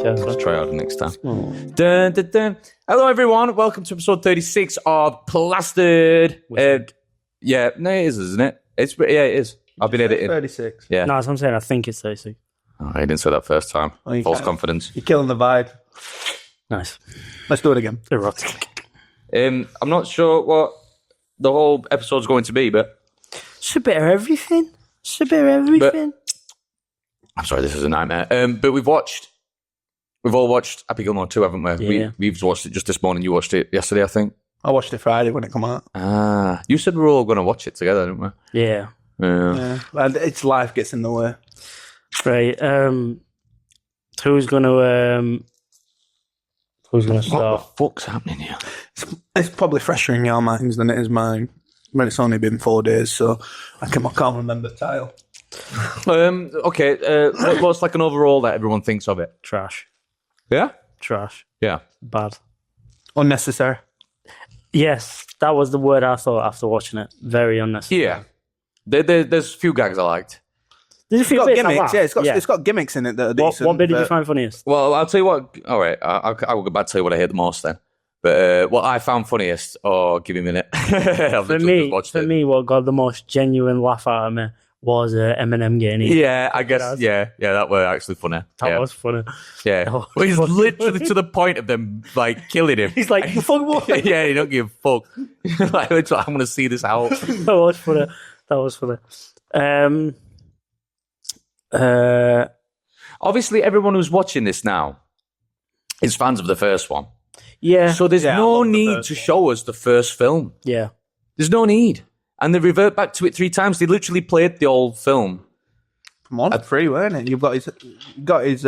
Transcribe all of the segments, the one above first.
Let's try harder next time. Oh. Dun, dun, dun. Hello, everyone. Welcome to episode 36 of Plastered. Yeah, no, it is, isn't it? It is. I've been editing. 36. Yeah. No, as I'm saying, I think it's 36. Oh, I didn't say that first time. Oh, False confidence. You're killing the vibe. Nice. Let's do it again. Erotic. I'm not sure what the whole episode's going to be, but... It's a bit of everything. It's a bit of everything. I'm sorry, this is a nightmare. But we've all watched Happy Gilmore 2, haven't we? Yeah. We've watched it just this morning. You watched it yesterday, I think. I watched it Friday when it come out. Ah, you said we were all going to watch it together, didn't we? Yeah. Yeah. And it's life gets in the way. Right. Who's gonna start? What the fuck's happening here? It's probably fresher in your minds than it is mine. But it's only been 4 days, so I can't remember the title. Okay. What's like an overall that everyone thinks of it? Trash. Yeah? Trash. Yeah. Bad. Unnecessary. Yes, that was the word I thought after watching it. Very unnecessary. Yeah. There's a few gags I liked. There's a It's few got bits I gimmicks, laughed. it's got gimmicks in it that are decent. What bit did you find funniest? Well, I'll tell you what. All right, I will go back to tell you what I hate the most then. But what I found funniest, give me a minute. For me, what got the most genuine laugh out of me was Eminem getting eaten. Yeah, I guess. Yeah, that were actually funny. That was funny. Yeah, That was well, he's funny. literally to the point of them like killing him. He's like, you fuck what? Yeah, he don't give a fuck. Like, I'm going to see this out. That was funny. Obviously, everyone who's watching this now is fans of the first one. Yeah. So there's Yeah, I no love the need first to one. show us the first film. Yeah. There's no need. And they revert back to it 3 times. They literally played the old film. Come on, free, weren't it? You've got his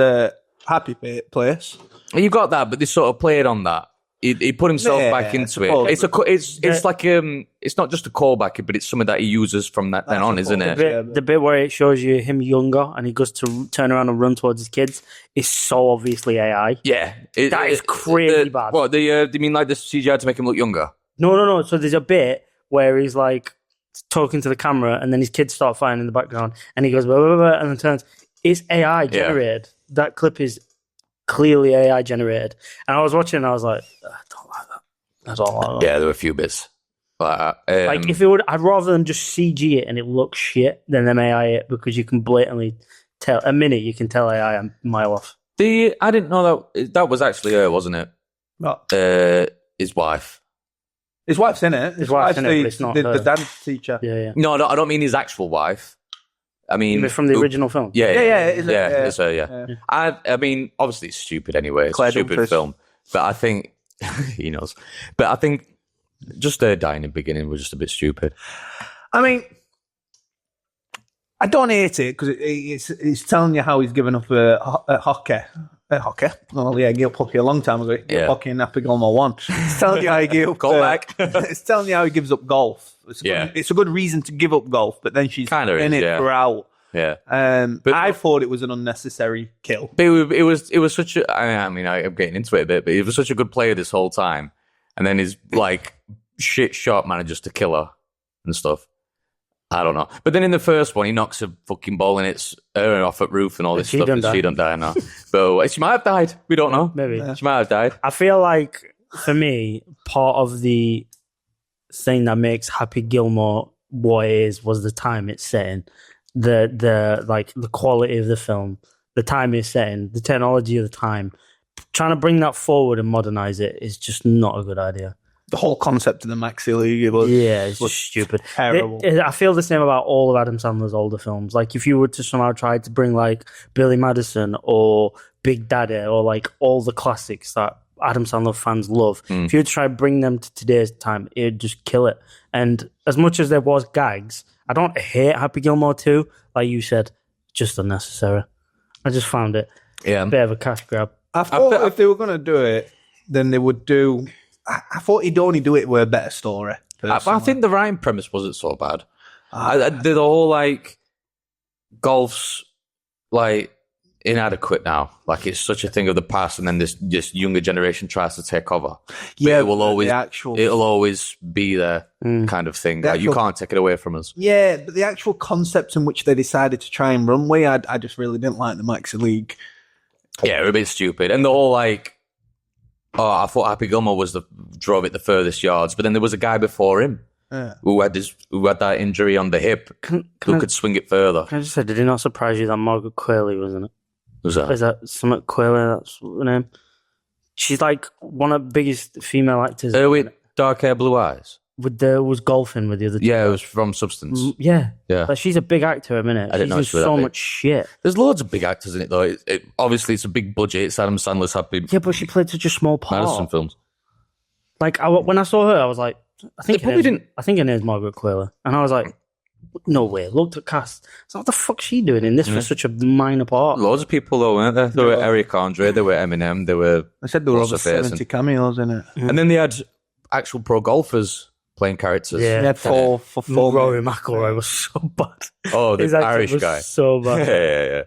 happy place. You got that, but they sort of played on that. He put himself Yeah, back into I it. suppose. It's like it's not just a callback, but it's something that he uses from that then on, isn't it? The bit where it shows you him younger and he goes to turn around and run towards his kids is so obviously AI. Yeah, That is crazy bad. What do you mean like the CGI to make him look younger? No. So there's a bit where he's like talking to the camera and then his kids start fighting in the background and he goes, blah, blah, blah, and then turns. It's AI generated. That clip is clearly AI generated. And I was watching and I was like, I don't like that. That's all I like. Yeah, there were a few bits. Like If it would, I'd rather them just CG it and it looks shit than them AI it because you can blatantly tell. A minute you can tell AI a mile off. I didn't know that was actually her, wasn't it? What? His wife. His wife's in it. His wife's in it, but it's not the her. dance teacher. Yeah. No, I don't mean his actual wife. I mean From the original film. Yeah, Yeah, it's her. Yeah. I mean, obviously it's stupid anyway. It's Claire a stupid Dunford. film, but I think he knows. But I think just her dying in the beginning was just a bit stupid. I mean, I don't hate it because it's telling you how he's given up hockey. Hockey? Oh, yeah, gave up hockey a long time ago. Yeah. Hockey in Happy Gilmore 1. It's telling you how he gave up... Go back. It's telling you how he gives up golf. It's a good reason to give up golf, but then she's Kinda in is, it yeah. throughout. Yeah. But I thought it was an unnecessary kill. But it was such a. I mean, I'm getting into it a bit, but he was such a good player this whole time, and then his like shit shot manages to kill her and stuff. I don't know. But then in the first one, he knocks a fucking ball and it's her off at roof and all this She stuff. don't And die. she don't die now. But she might have died. We don't know. Maybe. She might have died. I feel like, for me, part of the thing that makes Happy Gilmore what it is was the time it's set in. The quality of the film, the time it's set in, the technology of the time. Trying to bring that forward and modernize it is just not a good idea. The whole concept of the Maxi League was It's just stupid. terrible. I feel the same about all of Adam Sandler's older films. Like, if you were to somehow try to bring, like, Billy Madison or Big Daddy or, like, all the classics that Adam Sandler fans love, if you were to try to bring them to today's time, it would just kill it. And as much as there was gags, I don't hate Happy Gilmore 2, like you said, just unnecessary. I just found it a bit of a cash grab. I thought if they were going to do it, then they would do... I thought he'd only do it with a better story. I think the writing premise wasn't so bad. The whole like golf's like inadequate now. Like it's such a thing of the past, and then this younger generation tries to take over. Yeah, it will always actual... it'll always be there kind of thing. Like you can't take it away from us. Yeah, but the actual concept in which they decided to try and run with, I just really didn't like the Maxi League. Yeah, they're a bit stupid. And the whole like, oh, I thought Happy Gilmore drove it the furthest yards, but then there was a guy before him who had that injury on the hip who could swing it further. Can I just say, did it not surprise you that Margaret Qualley was in it? Who's that? Is that Sumit Qualley? That's her name. She's like one of the biggest female actors. With dark hair, blue eyes. Was golfing with the other two. Yeah, it was from Substance. Yeah. Yeah. Like, she's a big actor a minute. I didn't know she's she was so that big. much shit. There's loads of big actors in it, though. Obviously, it's a big budget. It's Adam Sandler's Happy Yeah, but she played such a small part. Madison films. Like, when I saw her, I was like, I think her name's Margaret Qualley. And I was like, no way. Looked at cast. So what the fuck's she doing in this for such a minor part? Loads of people, though, weren't there? There were Eric Andre, there were Eminem, there were... I said there were over 70 cameos in it. And then they had actual pro golfers playing characters. Yeah. They had four. Rory McIlroy was so bad. Oh, the His acting Irish was guy. so bad. Yeah.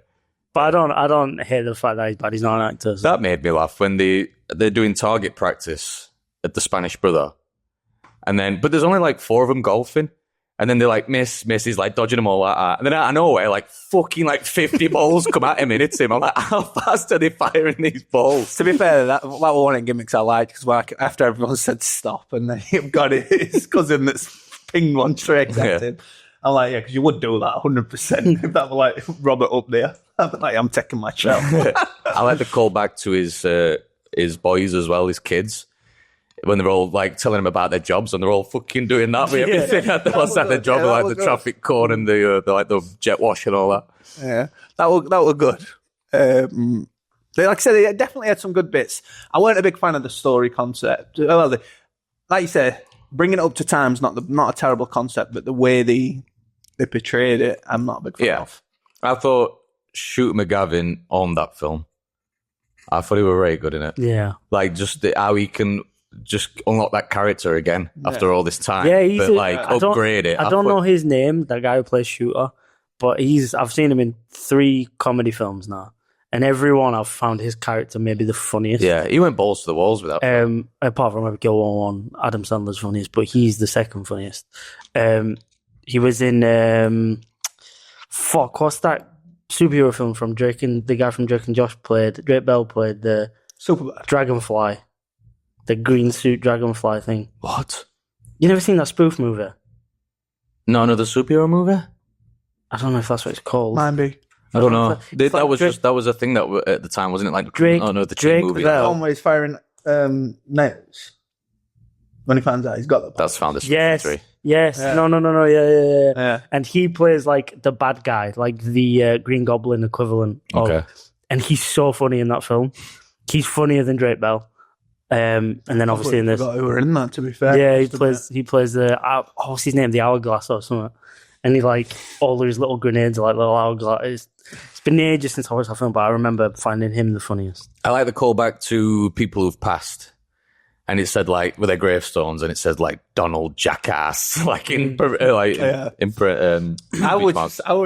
But I don't hate the fact that he's bad. He's not an actor. So. That made me laugh when they're doing target practice at the Spanish Brother. But there's only like 4 of them golfing. And then they're like, miss, he's like dodging them all like that. And then out of nowhere, like fucking like 50 balls come at him and hits him. I'm like, how fast are they firing these balls? To be fair, that was one of the gimmicks I liked because like, after everyone said stop and then he got his cousin that's pinged one straight at him. I'm like, yeah, because you would do that 100% if that were like Robert up there. I'd be like, I'm taking my shot. I like the callback to his boys as well, his kids. When they're all like telling him about their jobs and they're all fucking doing that with everything at their job, like the traffic cone and the jet wash and all that. Yeah, that were good. Like I said, they definitely had some good bits. I weren't a big fan of the story concept. Well, like you said, bringing it up to time's not a terrible concept, but the way they portrayed it, I'm not a big fan of. I thought Shooter McGavin owned that film. I thought he was very good in it. Yeah, like just how he can just unlock that character again after all this time. Yeah, upgrade it. I don't know his name, that guy who plays Shooter, but I've seen him in 3 comedy films now, and every one I've found his character maybe the funniest. Yeah, he went balls to the walls with that. Apart from Gilmore one, Adam Sandler's funniest, but he's the second funniest. He was in what's that superhero film from Drake and the guy from Drake and Josh played? Drake Bell played the Superbad. Dragonfly. The green suit dragonfly thing. What? You never seen that spoof movie? No, the superhero movie? I don't know if that's what it's called. Might be. I don't know. That was a thing that at the time, wasn't it? Like Drake, the Drake movie. Bell. One where he's firing nails when he finds out he's got that. That's found this. Yes. Yeah. No. Yeah. And he plays like the bad guy, like the Green Goblin equivalent. And he's so funny in that film. He's funnier than Drake Bell. And then obviously in this, who were in that, to be fair. Yeah, he plays the what's his name, the Hourglass or something. And he like all his little grenades are like little hourglass. It's been ages since I watched that film, but I remember finding him the funniest. I like the callback to people who've passed, and it said like with their gravestones, and it said like Donald Jackass, like in I were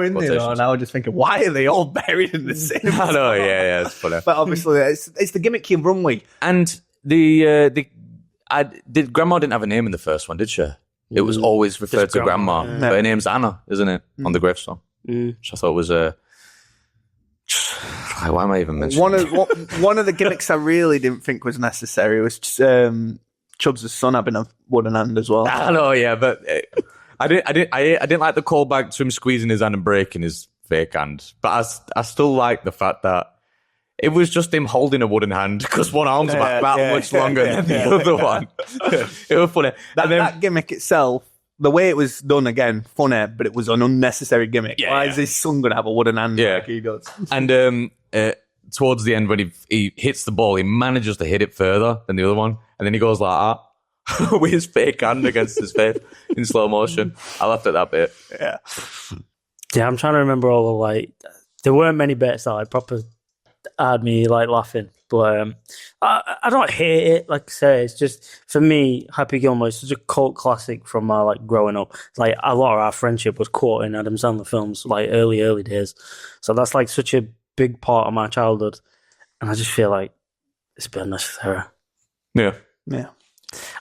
in there and I was just thinking, why are they all buried in the same? I know, yeah, it's funny. But obviously, it's the gimmick you run with. And Grandma didn't have a name in the first one, did she? It was always referred to Grandma. But her name's Anna, isn't it? On the gravestone. Which I thought was why am I even mentioning one of the gimmicks I really didn't think was necessary was Chubbs' son having a wooden hand as well. I know, yeah, but I didn't like the callback to him squeezing his hand and breaking his fake hand. But I still like the fact that it was just him holding a wooden hand because one arm's that much longer than the other one. It was funny. That gimmick itself, the way it was done, again, funny, but it was an unnecessary gimmick. Why is his son going to have a wooden hand like he does? And towards the end, when he hits the ball, he manages to hit it further than the other one. And then he goes like that with his fake hand against his face in slow motion. I laughed at that bit. Yeah. Yeah, I'm trying to remember all the like, there weren't many bits that I proper had me like laughing, but I don't hate it. Like I say, it's just for me, Happy Gilmore is such a cult classic from my like growing up. Like a lot of our friendship was caught in Adam Sandler films, like early days. So that's like such a big part of my childhood, and I just feel like it's a bit unnecessary. Yeah.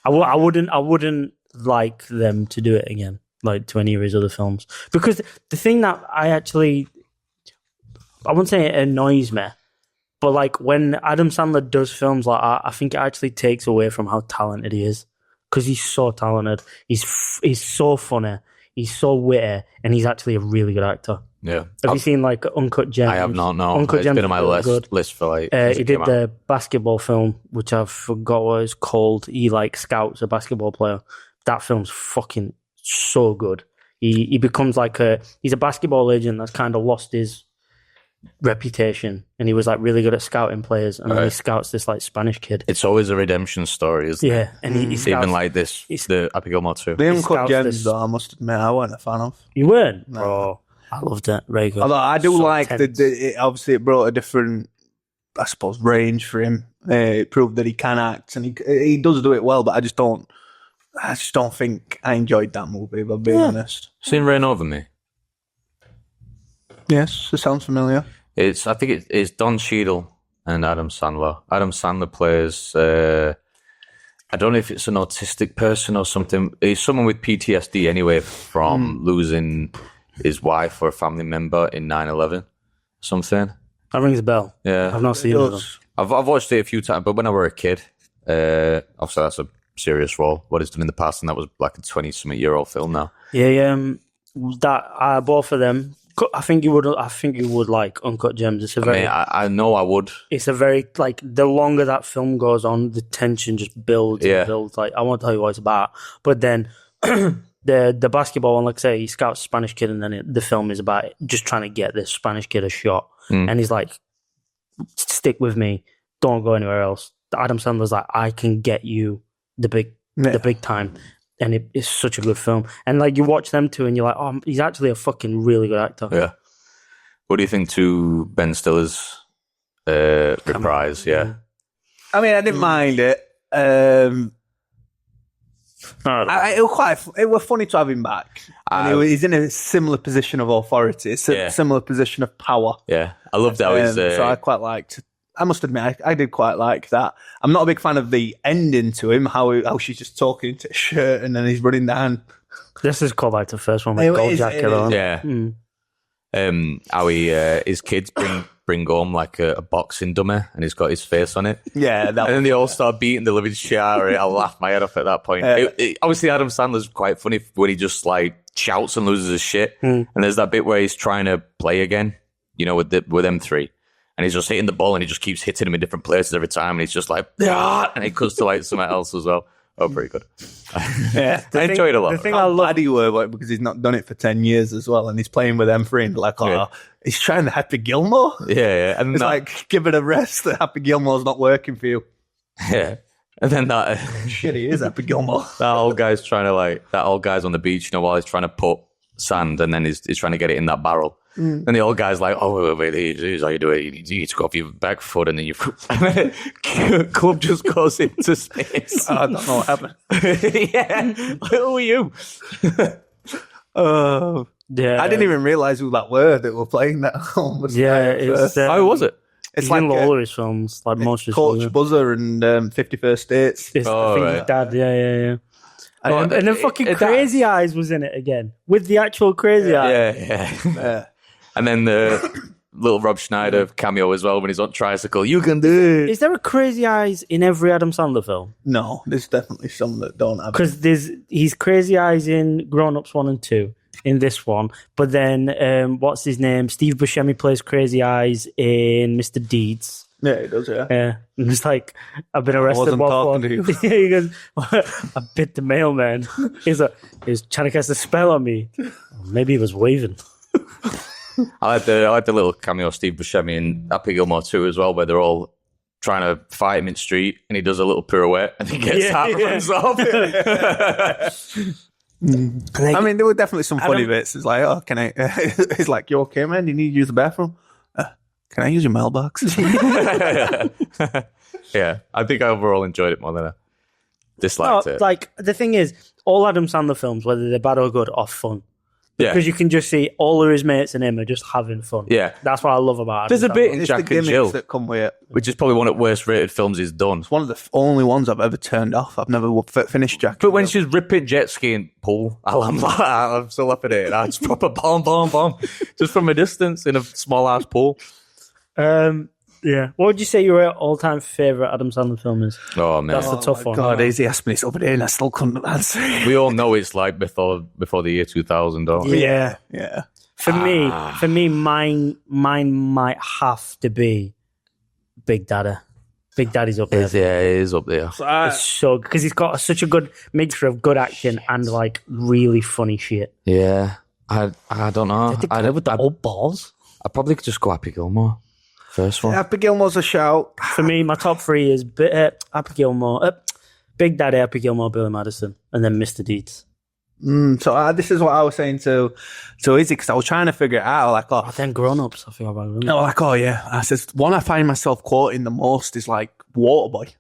I wouldn't like them to do it again, like to any of his other films, because the thing that I wouldn't say it annoys me, But like when Adam Sandler does films like that, I think it actually takes away from how talented he is, because he's so talented. He's so funny. He's so witty, and he's actually a really good actor. Yeah. Have you seen like Uncut Gems? I have not. No, Uncut it's Gems been on my list for like. he did the basketball film, which I forgot what it's called. He like scouts a basketball player. That film's fucking so good. He becomes like he's a basketball agent that's kind of lost his reputation, and he was like really good at scouting players, and then he scouts this like Spanish kid. It's always a redemption story, isn't it? Yeah, and he scouts, even like this, the Happy Gilmore too. The Uncut Gems, though, I must admit, I wasn't a fan of. You weren't? No. Bro, I loved it. Very good. Although I do So like tense. obviously it brought a different, I suppose, range for him. It proved that he can act, and he does do it well. But I just don't think I enjoyed that movie. If I'm being honest. Seen Rain Over Me? Yes, it sounds familiar. I think it's Don Cheadle and Adam Sandler. Adam Sandler plays. I don't know if it's an autistic person or something. He's someone with PTSD anyway from losing his wife or a family member in 9/11. Something. That rings a bell. Yeah, I've not seen it. I've watched it a few times, but when I were a kid, obviously that's a serious role. What he's done in the past, and that was like a 20-something-year-old film now. Yeah, that both of them. I think you would like Uncut Gems. It's a very. I know I would. It's a very like the longer that film goes on, the tension just builds and builds. Like I won't tell you what it's about, but then the basketball one, like I say, he scouts a Spanish kid, and then the film is about just trying to get this Spanish kid a shot, and he's like, "Stick with me, don't go anywhere else." Adam Sandler's like, "I can get you the big time." And it's such a good film. And like you watch them two and you're like, oh, he's actually a fucking really good actor. Yeah. What do you think to Ben Stiller's reprise? Yeah. I mean, I didn't mind it. It was funny to have him back. And he's in a similar position of authority, a similar position of power. Yeah. I loved how he's... so I quite liked... I must admit, I did quite like that. I'm not a big fan of the ending to him, how she's just talking into a shirt and then he's running down. This is called like the first one with gold jacket on. Yeah. How his kids bring home like a boxing dummy and he's got his face on it. Yeah. And then they all start beating the living shit out of it. I laughed my head off at that point. Obviously, Adam Sandler's quite funny when he just like shouts and loses his shit. And there's that bit where he's trying to play again, with them three. And he's just hitting the ball and he just keeps hitting him in different places every time. And he's just like, and he goes to like something else as well. Oh, pretty good. Yeah. I enjoyed it a lot. The thing I love he were because he's not done it for 10 years as well. And he's playing with them three and like, he's trying the Happy Gilmore. Yeah. And it's like, give it a rest. The Happy Gilmore's not working for you. Yeah. And then that shit, he is Happy Gilmore. That old guy's on the beach, while he's trying to put sand and then he's trying to get it in that barrel. And the old guy's like, oh, wait, here's how you do it. You need to go off your back foot and then you... Club just goes into space. I don't know what happened. Yeah. Who are you? Yeah. I didn't even realise who that were that were playing that. How was it? It's like all his films, like most of his Coach films. Buzzer and 51st Dates. I think his dad, yeah. And then fucking Crazy Eyes was in it again with the actual Crazy Eyes. Yeah. And then the little Rob Schneider cameo as well when he's on tricycle. You can do it. Is there a Crazy Eyes in every Adam Sandler film? No, there's definitely some that don't have. Because he's Crazy Eyes in Grown Ups 1 and 2 in this one, but then what's his name? Steve Buscemi plays Crazy Eyes in Mr. Deeds. Yeah, he does. Yeah. And it's like, I've been arrested. I wasn't talking to you. He goes, I bit the mailman. He was trying to cast a spell on me. Maybe he was waving. I like the little cameo of Steve Buscemi in Happy Gilmore 2 as well, where they're all trying to fight him in the street, and he does a little pirouette, and he gets out and runs off. I mean, there were definitely some funny bits. It's like, oh, can I? He's like, you okay, man? Do you need to use the bathroom? Can I use your mailbox? Yeah, I think I overall enjoyed it more than I disliked it. Like, the thing is, all Adam Sandler films, whether they're bad or good, are fun. Yeah. Because you can just see all of his mates and him are just having fun. Yeah. That's what I love about Adam There's a bit in It's Jack the and Jill, gimmicks that come with it. which is probably one of the worst rated films he's done. It's one of the only ones I've ever turned off. I've never finished Jack. But when she's ripping jet skiing pool, I'm still up at it. That's proper bomb, just from a distance in a small ass pool. Yeah. What would you say your all-time favorite Adam Sandler film is? Oh man, That's a tough one. God, Easy asked me this over there and I still couldn't answer. we all know it's like before the year 2000, don't we? Yeah. Yeah. For me, mine might have to be Big Daddy. Big Daddy's up there. Yeah, it is up there. It's so because he's got such a good mixture of good acting and like really funny shit. Yeah, I don't know. With the old balls. I'd probably just go Happy Gilmore. First one. Happy Gilmore's a shout. For me, my top three is Happy Gilmore, Big Daddy, Happy Gilmore, Billy Madison, and then Mr. Deeds. So this is what I was saying to Izzy, because I was trying to figure it out. Like, Then Grown Ups, I feel about them. no, like, yeah. I said one I find myself quoting the most is like Waterboy.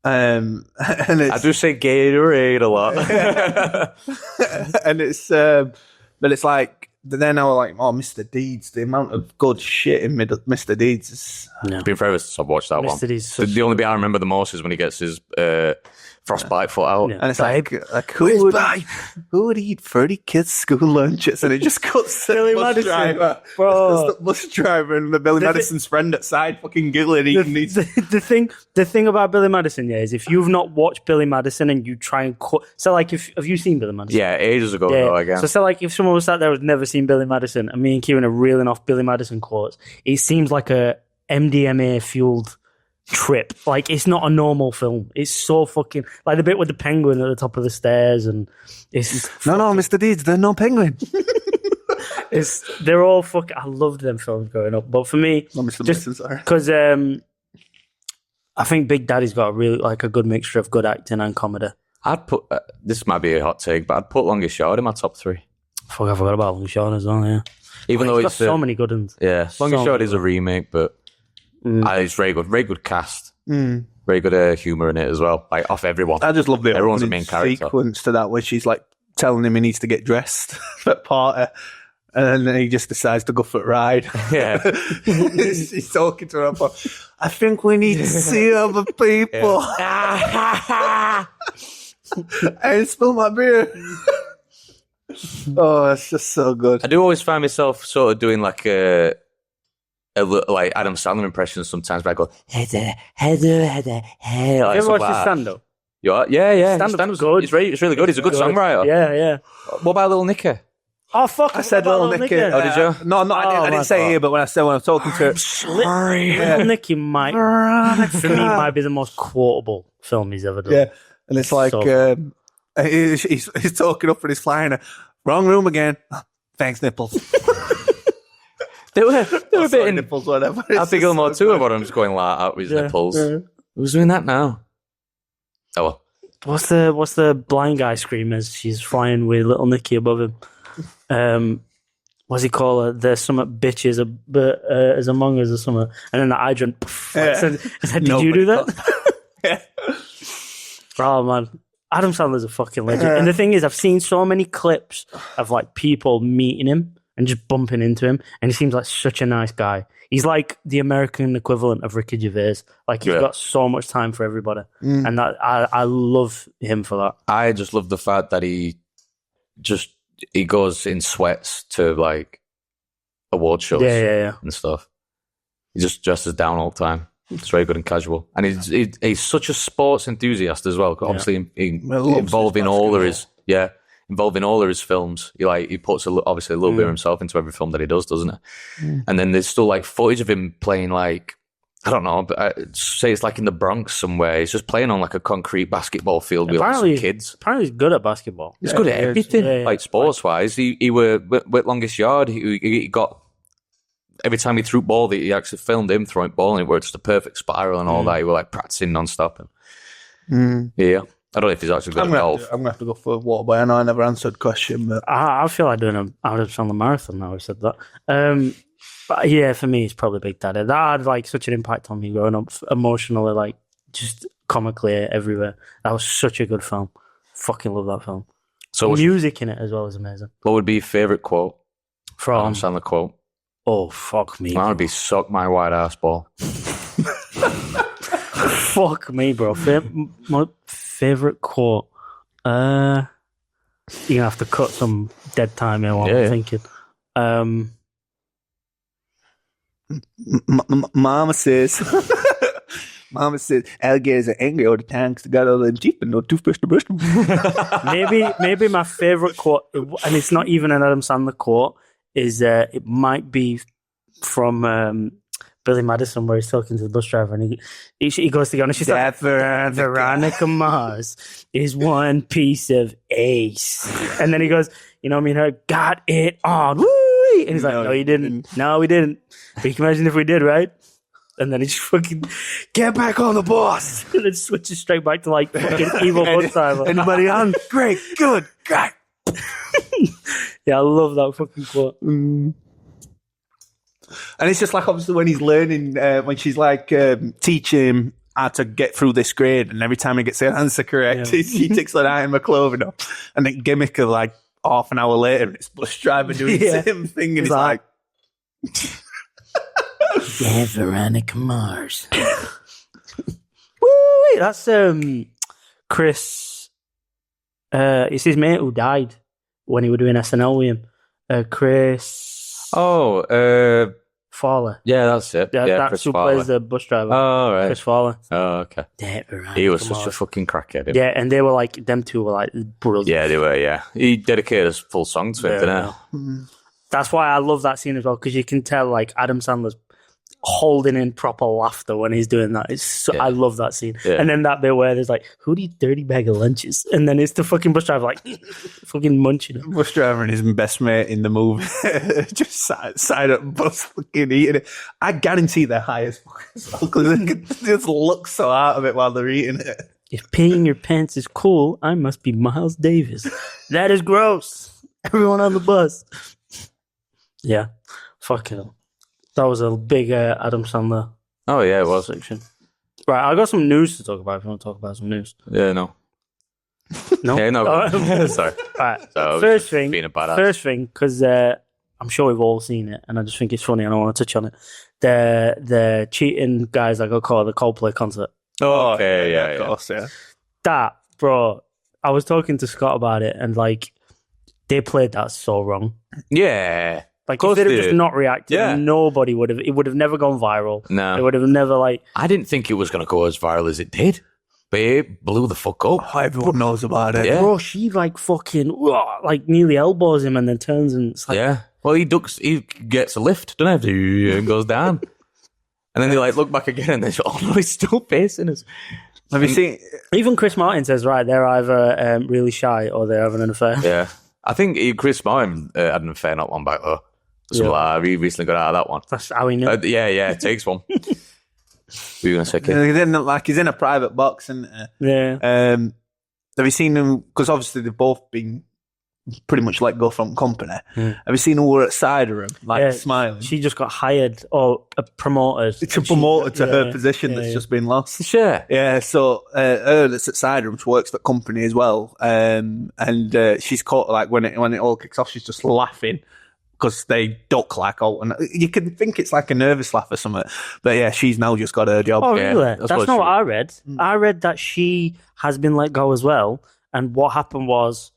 And it's, I do say Gatorade a lot. and it's but it's like then I was like, oh, Mr. Deeds, the amount of good shit in Mr. Deeds is. It's been forever since I've watched that one. Deeds The only bit I remember the most is when he gets his frostbite foot out. And it's like who would eat 30 kids' school lunches? And it just cuts the Billy bus Madison, driver, bro. the bus driver, and the Billy Madison's friend outside fucking giggling eating these. The thing about Billy Madison, is if you've not watched Billy Madison and you try and so like have you seen Billy Madison? Yeah, ages ago though, again. So like if someone was sat there who's never seen Billy Madison and me and Kieran are reeling off Billy Madison quotes, it seems like a MDMA fueled trip. Like it's not a normal film. It's so fucking like the bit with the penguin at the top of the stairs, and it's No, Mr. Deeds, they're no penguin. they're all fucking. I loved them films growing up, but for me, Mr. just Madison, sorry. because I think Big Daddy's got a really like a good mixture of good acting and comedy. I'd put this might be a hot take, but I'd put Longest Yard in my top 3. Fuck, I forgot about Long Shot as well. Yeah, Even though he's it's got so many good ones. Yeah, Longest So Yard is a good. remake, but it's very good cast. Very good humour in it as well, like off everyone. I just love the Everyone's a opening main character. sequence to that, where she's like telling him he needs to get dressed at party, and then he just decides to go for a ride. Yeah. He's talking to her. I think we need to see other people. I spilled my beer. Oh, it's just so good. I do always find myself sort of doing like a like Adam Sandler impressions sometimes, but I go header. Like You ever stuff watched like his that. stand-up? Yeah. Stand-up's good. It's really good. He's a good songwriter. Yeah. What about Little Nicky? Oh fuck! I said Little Nicky. Oh, did you? No, I didn't say it here, but when I was talking to her, Sorry, Little Nicky might for me might be the most quotable film he's ever done. yeah, and it's like So- he's talking up and he's flying. Wrong room again. Thanks, nipples. They were a bit Sorry, in nipples, whatever. Happy Gilmore too about him just going like out with his nipples. Who's doing that now? Oh well. What's the blind guy scream as she's flying with Little Nicky above him? What's he call her? There's some bitches as among us or something. And then the hydrant. I said, did you do that? Oh man, Adam Sandler's a fucking legend. And the thing is, I've seen so many clips of like people meeting him and just bumping into him, and he seems like such a nice guy. He's like the American equivalent of Ricky Gervais. Like he's got so much time for everybody, and that I love him for that. I just love the fact that he goes in sweats to like award shows Yeah. and stuff. He just dresses down all the time. It's very good and casual, and he's such a sports enthusiast as well. Obviously, involving all of his films. He puts obviously a little bit of himself into every film that he does, doesn't it? And then there's still like footage of him playing like I don't know, but say it's like in the Bronx somewhere. He's just playing on like a concrete basketball field with like, some kids. Apparently, he's good at basketball. He's good at everything, like sports wise. He were with Longest Yard. He got. Every time he threw ball, he actually filmed him throwing ball, and it worked just a perfect spiral and all that. He were like practicing non-stop. Yeah, I don't know if he's actually good at golf. I'm gonna have to go for Waterboy. I know I never answered the question, but I feel like doing an Adam Sandler marathon now. I said that. But yeah, for me, it's probably Big Daddy. That had like such an impact on me growing up, emotionally, like just comically everywhere. That was such a good film. Fucking love that film. So the music in it as well is amazing. What would be your favourite quote? From Adam Sandler quote. Oh fuck me! Mine would be "suck my white ass ball." Fuck me, bro. My favorite quote. You're gonna have to cut some dead time here while I'm thinking. Mama says, Mama says, alligators are angry all the time because they got all them teeth and no toothbrush to brush them. Maybe my favorite quote, and it's not even an Adam Sandler quote, is it might be from Billy Madison, where he's talking to the bus driver, and he goes to go, and she's like, Veronica Mars is one piece of ace. And then he goes, you know, me and her got it on. Woo! And he's like, no, you didn't. No, we didn't. But you can imagine if we did, right? And then he just fucking, get back on the bus. And then switches straight back to like fucking evil bus driver. Anybody on? Great, good, great. Yeah, I love that fucking quote. And it's just like, obviously, when he's learning, when she's like teaching him how to get through this grade, and every time he gets the answer correct, he takes an item of clothing up. And then gimmick of like half an hour later, and it's bus driver doing the same thing, and he's like, yeah, Veronica Mars. Woo! That's Chris. It's his mate who died when he was doing SNL with him. Chris. Oh, Fowler. yeah, that's it. Yeah, that's Chris who Fowler. plays the bus driver. Oh, right. Chris Fowler. Oh, okay. Yeah, Veronica He was Mars. such a fucking crackhead. Yeah, and they were like, them two were like brothers. Yeah, they were, yeah. He dedicated a full song to it, didn't he? That's why I love that scene as well, because you can tell like Adam Sandler's holding in proper laughter when he's doing that. It's so, I love that scene. Yeah. And then that bit where there's like, who do you dirty bag of lunches? And then it's the fucking bus driver like fucking munching it. bus driver and his best mate in the movie just side up bus fucking eating it. I guarantee they're high as fuck as well, because they can just look so out of it while they're eating it. If peeing your pants is cool, I must be Miles Davis. That is gross. Everyone on the bus. Yeah. Fuck it. That was a big Adam Sandler Oh, yeah, it was. section. Right, I got some news to talk about if you want to talk about some news. Yeah, no. No? Yeah, no. Oh. Sorry. Right. So, First thing, being a badass. because I'm sure we've all seen it, and I just think it's funny, and I want to touch on it. The cheating guys that got caught at the Coldplay concert. Oh, okay, yeah. Of course, yeah. That, bro, I was talking to Scott about it, and like, they played that so wrong. Yeah. Like, course if they'd they have just did. not reacted, Yeah. nobody would have. It would have never gone viral. No. It would have never like. I didn't think it was going to go as viral as it did, but it blew the fuck up. Oh, everyone knows about it. Yeah. Bro, she like fucking like nearly elbows him and then turns and it's like, Yeah. Well, he gets a lift, doesn't he? And goes down. And then they like look back again and they're oh no, he's still facing us. Have you seen? Even Chris Martin says, right, they're either really shy or they're having an affair. Yeah. I think Chris Martin had an affair not long back though. Something like that. He recently got out of that one. That's how he knew. Yeah, it takes one. What were you going to say, Kid? He's in a private box, and Yeah. have you seen them? Because obviously they've both been pretty much let go from company. Have you seen who were at side of him, like smiling? She just got hired or promoted. To promote her to her position that's just been lost. Sure. Yeah, so her that's at Sideroom, she works for the company as well, and she's caught like when it all kicks off, she's just laughing because they duck like oh, and you can think it's like a nervous laugh or something, but yeah, she's now just got her job. Oh, Yeah, really? that's That's what not she- what I read. I read that she has been let go as well, and what happened was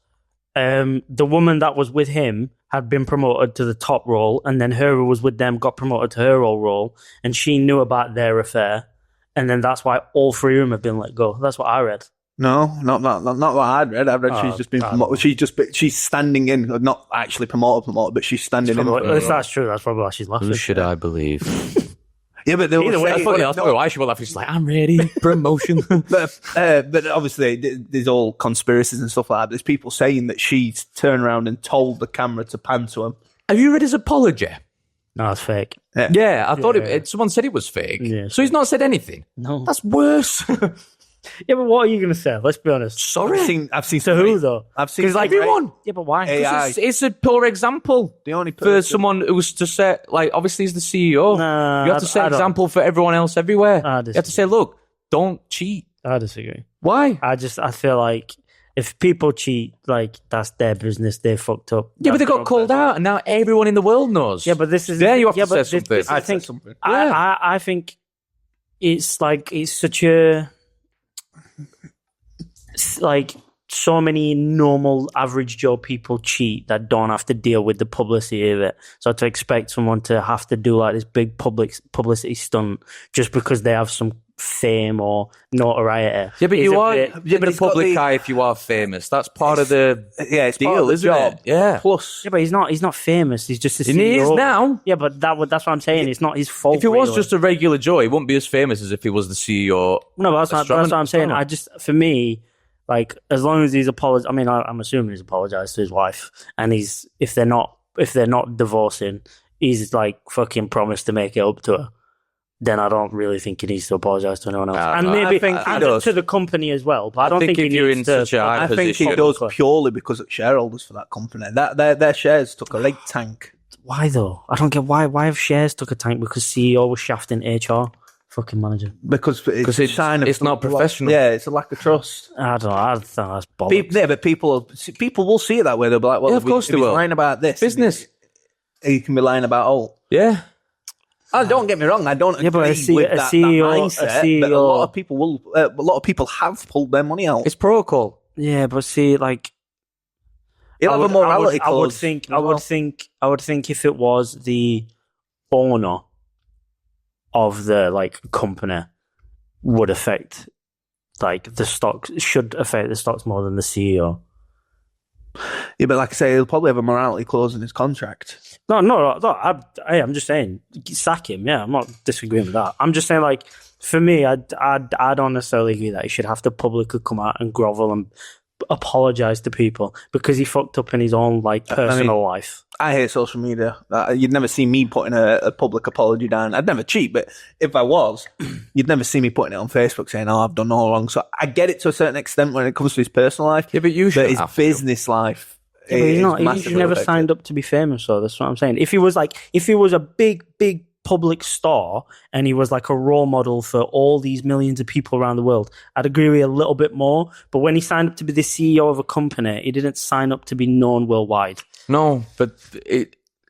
the woman that was with him had been promoted to the top role, and then her who was with them got promoted to her old role, and she knew about their affair, and then that's why all three of them have been let go. That's what I read. No, not what I'd read. I've read she's just been promoted. She's standing in, not actually promoted, but she's standing in. If that's true, that's probably why she's laughing. Who should I believe? Yeah, but they were Either way, saying- that's probably why she was laughing. She's like, I'm ready. Promotion. but obviously there's all conspiracies and stuff like that. There's people saying that she's turned around and told the camera to pan to him. Have you read his apology? No, it's fake. Yeah, I thought someone said it was fake. Yeah, so he's not said anything. No. That's worse. Yeah, but what are you going to say? Let's be honest. Sorry. I've seen To who, though? I've seen Because, like, everyone. Yeah, but why? AI. It's a poor example. The only for person- someone who was to set, like, obviously he's the CEO. Nah, you have to set I don't- example for everyone else everywhere. I You have to say, look, don't cheat. I disagree. Why? I feel like if people cheat, like, that's their business. They fucked up. Yeah, but they That's got their called business. out, and now everyone in the world knows. Yeah, but this is... There you have yeah, to but say something. I think... something. I think it's like... It's such a... It's like so many normal, average Joe people cheat that don't have to deal with the publicity of it. So to expect someone to have to do like this big publicity stunt just because they have some fame or notoriety. Yeah, but you are in the it's got public the- eye if you are famous. That's part of the it's deal, part of the isn't job. it? Yeah. Plus, Yeah, but he's not famous. He's just a And he is CEO. now. Yeah, but that's what I'm saying. It's not his fault. If he was really. just a regular Joe, he wouldn't be as famous as if he was the CEO. No, but that's what I'm saying. Oh. I just, for me, like, as long as he's apologized, I mean, I'm assuming he's apologized to his wife, and if they're not divorcing, he's like fucking promised to make it up to her. Then I don't really think he needs to apologize to anyone else, and maybe I think he and does. to the company as well. But I don't think if he you're needs in to. such a high I think position, he does purely because of shareholders for that company. That their shares took a leg tank. Why though? I don't get why. Why have shares took a tank? Because CEO was shafting HR, fucking manager. Because it's a sign of it's not professional. Yeah, it's a lack of trust. I don't know. I think that's bollocks. But people will see it that way. They'll be like, "Well, Yeah, of course if they he's will. lying about this, Business. he can be lying about all." Yeah. Oh, don't get me wrong. I don't agree Yeah, but with that mindset. But a lot of people will. A lot of people have pulled their money out. It's protocol. Yeah, but see, like, He'll have a morality I would clause. think. as I well. would think if it was the owner of the like company would affect like the stocks should affect the stocks more than the CEO. Yeah, but like I say, he'll probably have a morality clause in his contract. No. I'm just saying, sack him. Yeah, I'm not disagreeing with that. I'm just saying, like, for me, I don't necessarily agree that he should have to publicly come out and grovel and apologize to people because he fucked up in his own like personal life. I hate social media. You'd never see me putting a public apology down. I'd never cheat, but if I was, you'd never see me putting it on Facebook saying, "Oh, I've done all wrong." So I get it to a certain extent when it comes to his personal life. Yeah, but you should his have business life. Yeah, but he's is not. He massively never affected. signed up to be famous. So that's what I'm saying. If he was a big public star and he was like a role model for all these millions of people around the world, I'd agree with you a little bit more. But when he signed up to be the CEO of a company, he didn't sign up to be known worldwide. No, but he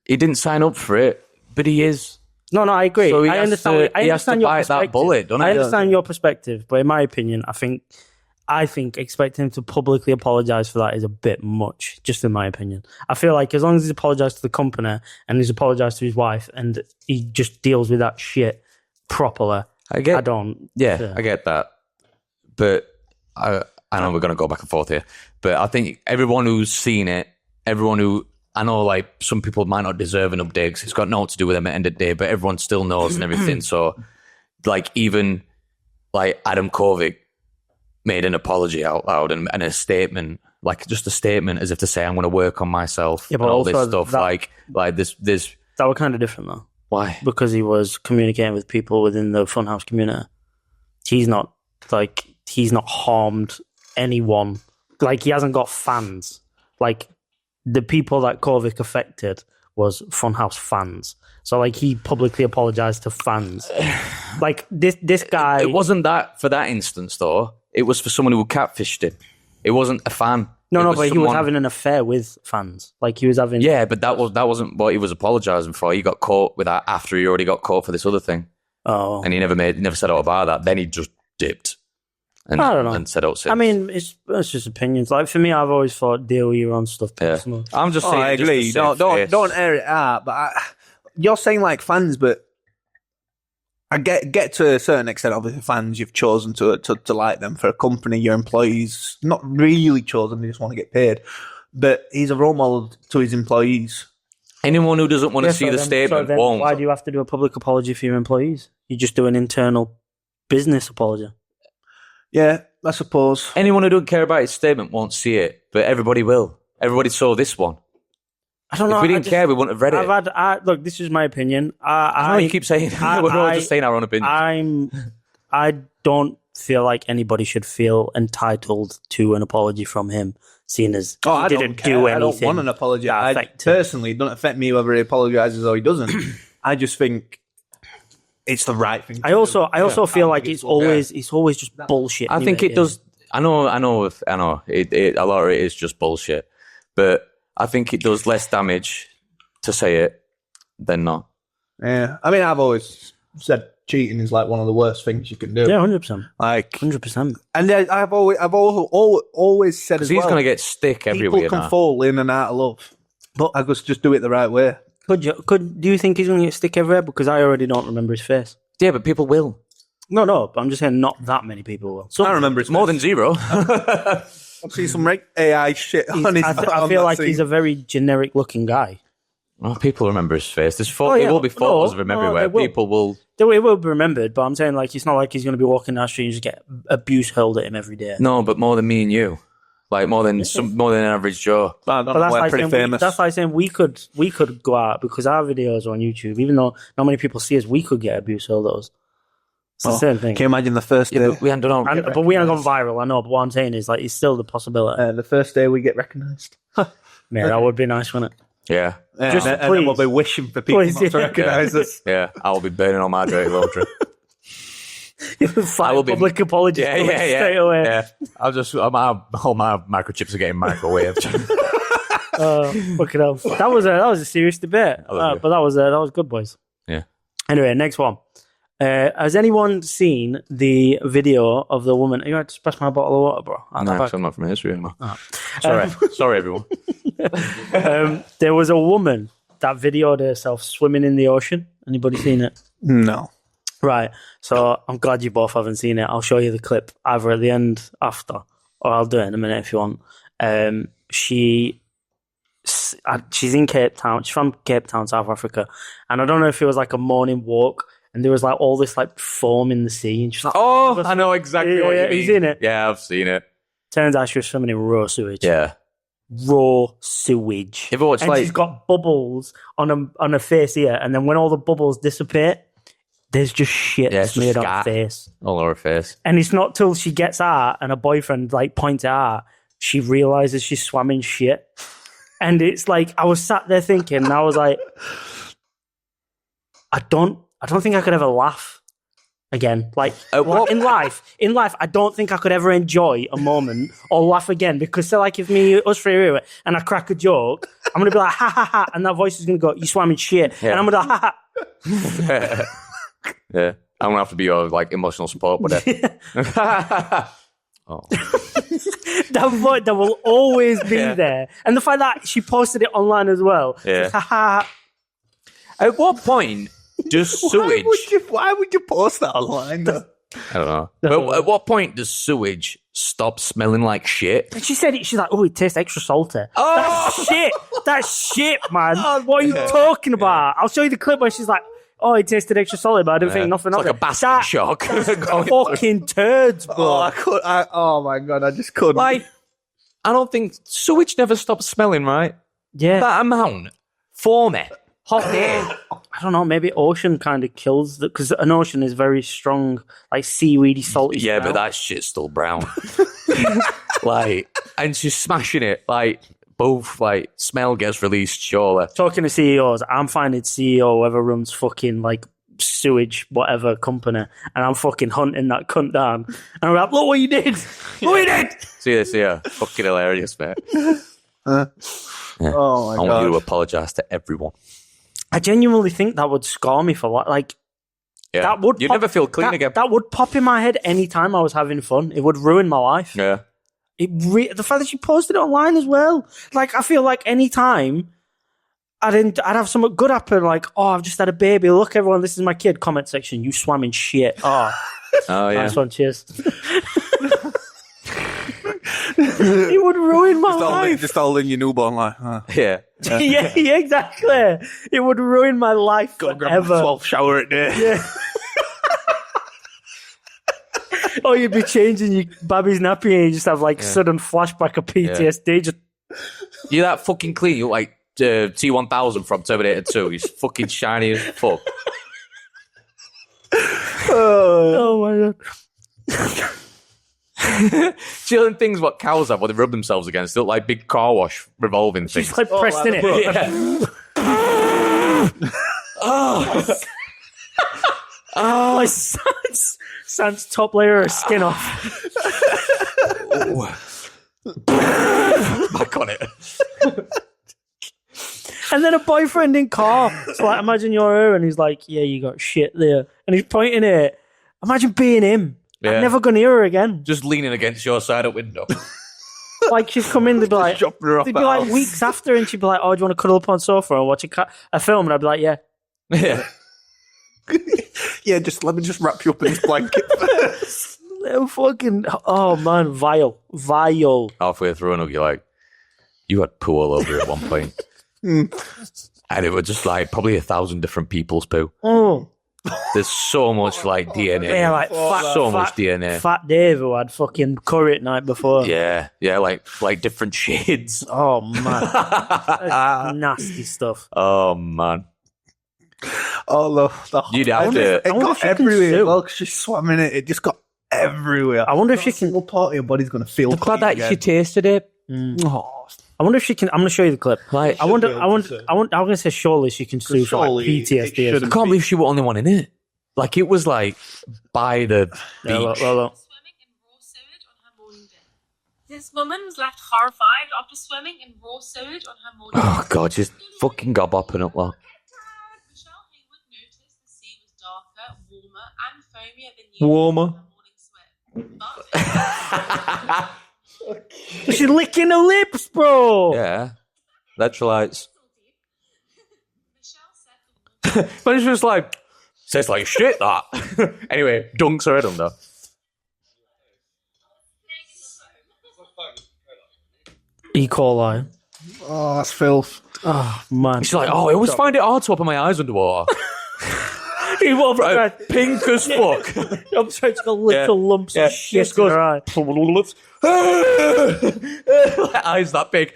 didn't sign up for it. But he is. No, I agree. So he I has understand. to- I he has to understand your bite that perspective. bullet, don't he? I understand your perspective, but in my opinion, I think expecting him to publicly apologize for that is a bit much, just in my opinion. I feel like as long as he's apologized to the company and he's apologized to his wife and he just deals with that shit properly, I don't. Yeah, I get that. But I know we're going to go back and forth here. But I think everyone who's seen it, I know like some people might not deserve an update because it's got nothing to do with them at the end of the day, but everyone still knows and everything. So like even like Adam Kovic made an apology out loud and a statement, like just a statement as if to say, I'm going to work on myself Yeah, but and all this also stuff. Like this, That were kind of different though, why? because he was communicating with people within the Funhouse community. He's not harmed anyone. Like he hasn't got fans. Like the people that Kovic affected was Funhouse fans. So like he publicly apologized to fans. Like this guy. It wasn't that for that instance though. It was for someone who catfished him. It wasn't a fan. No, It but he was someone- having an affair with fans. Like he was having. Yeah, but that wasn't what he was apologising for. He got caught with that after he already got caught for this other thing, Oh. and he never said out about that. Then he just dipped. And, I don't know. And said out. I mean, it's just opinions. Like for me, I've always thought deal with your own stuff Yeah. personally. I'm just saying. I agree. Don't air it out. But you're saying like fans, but I get to a certain extent. Obviously, fans, you've chosen to like them. For a company, your employees not really chosen; they just want to get paid. But he's a role model to his employees. Anyone who doesn't want to see the statement won't. Why do you have to do a public apology for your employees? You just do an internal business apology. Yeah, I suppose. Anyone who don't care about his statement won't see it, but everybody will. Everybody saw this one. I don't know. If we didn't care, we wouldn't have read it. Look, this is my opinion. I know you keep saying we're all just saying our own opinions. I don't feel like anybody should feel entitled to an apology from him, seeing as he I didn't don't care. do I anything. don't want an apology. that I affected- personally, it doesn't affect me whether he apologizes or he doesn't. I just think it's the right thing. I also feel like it's always just bullshit. I think it does. I know. A lot of it is just bullshit, but I think it does less damage to say it than not. Yeah, I mean, I've always said cheating is like one of the worst things you can do. Yeah, 100%. Like 100%. And I've always said as Because he's well, going to get stick everywhere people can now. fall in and out of love, but I just do it the right way. Do you think he's going to get stick everywhere? Because I already don't remember his face. Yeah, but people will. No, but I'm just saying not that many people will. I remember it's More than zero. I've seen some AI shit on his. I feel like he's a very generic looking guy. Well, people remember his face. There's Oh, yeah. There will be photos of him No, everywhere. they will. People will... The way it will be remembered, but I'm saying like it's not like he's going to be walking down the street and just get abuse hurled at him every day. No, but more than me and you. Like more than an average Joe. I don't But know, that's we're like pretty saying famous. that's like saying we could go out because our videos are on YouTube, even though not many people see us. We could get abuse hurled at us. It's the same thing. Can you imagine the first day? Yeah, but we haven't done all... But we haven't gone viral. I know, but what I'm saying is like it's still the possibility. The first day we get recognised. Yeah, that would be nice, wouldn't it? Yeah. Just and then we'll please. be wishing for people Please, not to yeah. recognise us. Yeah, I will be burning all my dirty laundry. I will be- public apologies straight away. Yeah. All my microchips are getting microwaved. Fucking hell. That was a serious debate. love it. But that was good, boys. Yeah. Anyway, next one. Has anyone seen the video of the woman? You had to pass my bottle of water, bro. No, I'm not from history anymore. Sorry. Sorry, everyone. There was a woman that videoed herself swimming in the ocean. Anybody seen it? No. Right. So I'm glad you both haven't seen it. I'll show you the clip either at the end after, or I'll do it in a minute if you want. She's in Cape Town. She's from Cape Town, South Africa. And I don't know if it was like a morning walk and there was like all this like foam in the sea. And she's like, Oh, I know exactly what you mean. Have you seen it? Yeah, I've seen it. Turns out she was swimming in raw sewage. Yeah. Raw sewage. If it's and like... she's got bubbles on her face here. And then when all the bubbles dissipate, there's just shit Yeah, it's just smeared on her scat. face. All over her face. And it's not till she gets out and her boyfriend like points it out, she realizes she's swam in shit. And it's like I was sat there thinking, and I was like, I don't think I could ever laugh again. Like in life, I don't think I could ever enjoy a moment or laugh again because so like if us three are here and I crack a joke, I'm gonna be like ha ha ha, and that voice is gonna go, you swam in shit, Yeah. and I'm gonna ha ha. Yeah. I'm going to have to be your like emotional support with it. Oh. That will always be there. And the fact that she posted it online as well. Yeah. Ha ha. At what point does sewage... Why would you post that online, though? I don't know. But at what point does sewage stop smelling like shit? And she said it, she's like, oh, it tastes extra salty. Oh! That's shit. That's shit, man. What are you talking about? I'll show you the clip where she's like, oh, it tasted extra salty, but I didn't think nothing It's of like it. a basket shock. Fucking turds, bro. Oh my god, I just couldn't. Like, I don't think... Sewage never stops smelling, right? Yeah. That amount. Foamy. Hot air. I don't know, maybe ocean kind of kills it, because an ocean is very strong, like seaweedy, salty Yeah, smell. but that shit's still brown. Like, and she's smashing it. Like, both, like, smell gets released, surely. Talking to CEOs, I'm finding CEO whoever runs fucking like sewage whatever company, and I'm fucking hunting that cunt down. And I'm like, look what you did! Look what you did! See ya. Fucking hilarious, mate. Oh my I want god. you to apologise to everyone. I genuinely think that would scar me for like Yeah. that would. You'd never feel clean again. That would pop in my head anytime I was having fun. It would ruin my life. Yeah. The fact that she posted it online as well. Like I feel like anytime I'd have something good happen. Like, oh, I've just had a baby. Look, everyone, this is my kid. Comment section. You swam in shit. Oh, Oh, yeah. nice one. Cheers. It would ruin my life. Just holding your newborn like, Yeah. yeah, exactly. It would ruin my life go grab my forever. 12th shower at day. Yeah. Or you'd be changing your baby's nappy and you just have like sudden flashback of PTSD. Just You're that fucking clean. You're like T-1000 from Terminator 2. He's fucking shiny as fuck. oh my god. Chilling things what cows have when they rub themselves against. They look like big car wash revolving things. She's like pressed in it. Yeah. Like Sans top layer of skin off. Back on it. And then a boyfriend in car. So like imagine you're her and he's like, yeah, you got shit there. and he's pointing it. Imagine being him. Yeah. I'm never going to hear her again. Just leaning against your side of window. Like, she's come in, they'd be like, dropping her off they'd be at like house. weeks after, and she'd be like, oh, do you want to cuddle up on the sofa and watch a film? And I'd be like, yeah. Yeah. Yeah, just let me just wrap you up in this blanket first. Little fucking, oh man, vile. Halfway through an hug, you're like, you had poo all over you at one point. And it was just like probably 1,000 different people's poo. Oh. There's so much like DNA. Yeah, like much DNA. Fat Dave who had fucking curry at night before. Yeah, like different shades. Oh man. That's nasty stuff. Oh man. Oh, the You'd have to. It I wonder got if she can everywhere. sue. Well, 'cause she swam in it. It just got everywhere. I wonder if Not she a can. single part of your body's going to feel The fact that clean she again. tasted it. Oh, I wonder if she can. I'm going to show you the clip. Like, I wonder. be able I want. to sue. I want. I'm going to say surely she can sue for like surely it PTSD. or shouldn't. I something. can't believe she was the only one in it. Like it was like by the beach. Yeah, look. Swimming in raw sewage on her morning day. This woman was left horrified after swimming in raw sewage on her morning day. Oh god, just fucking gob-hopping up there. Michelle Haywood noticed the sea was darker, warmer, and foamier than usual Warmer. on her morning swim. But She's licking her lips, bro. Yeah, electrolytes. Michelle said the water But it's just like says like shit that. Anyway, dunks her head under. E. coli. oh, that's filth. Oh man. She's like, oh, I always find it hard to open my eyes underwater. He was Right, pink as fuck. I'm trying to get little lumps Yeah, of shit just goes- in her eye. Eyes that big.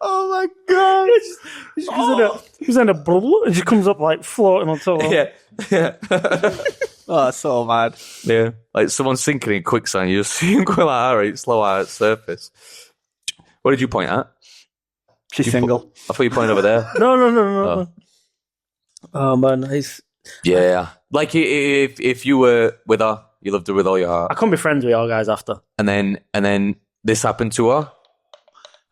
Oh my god. She goes in a bubble and she comes up like floating on top. Yeah, yeah, Oh, that's so mad. yeah. Like someone sinking in quicksand. You just see him going like, all right, slow out at the surface. What did you point at? She's single. I thought you pointed over there. No. Oh man, nice. Yeah, like if you were with her, you loved her with all your heart, I can't be friends with y'all guys after. and then this happened to her.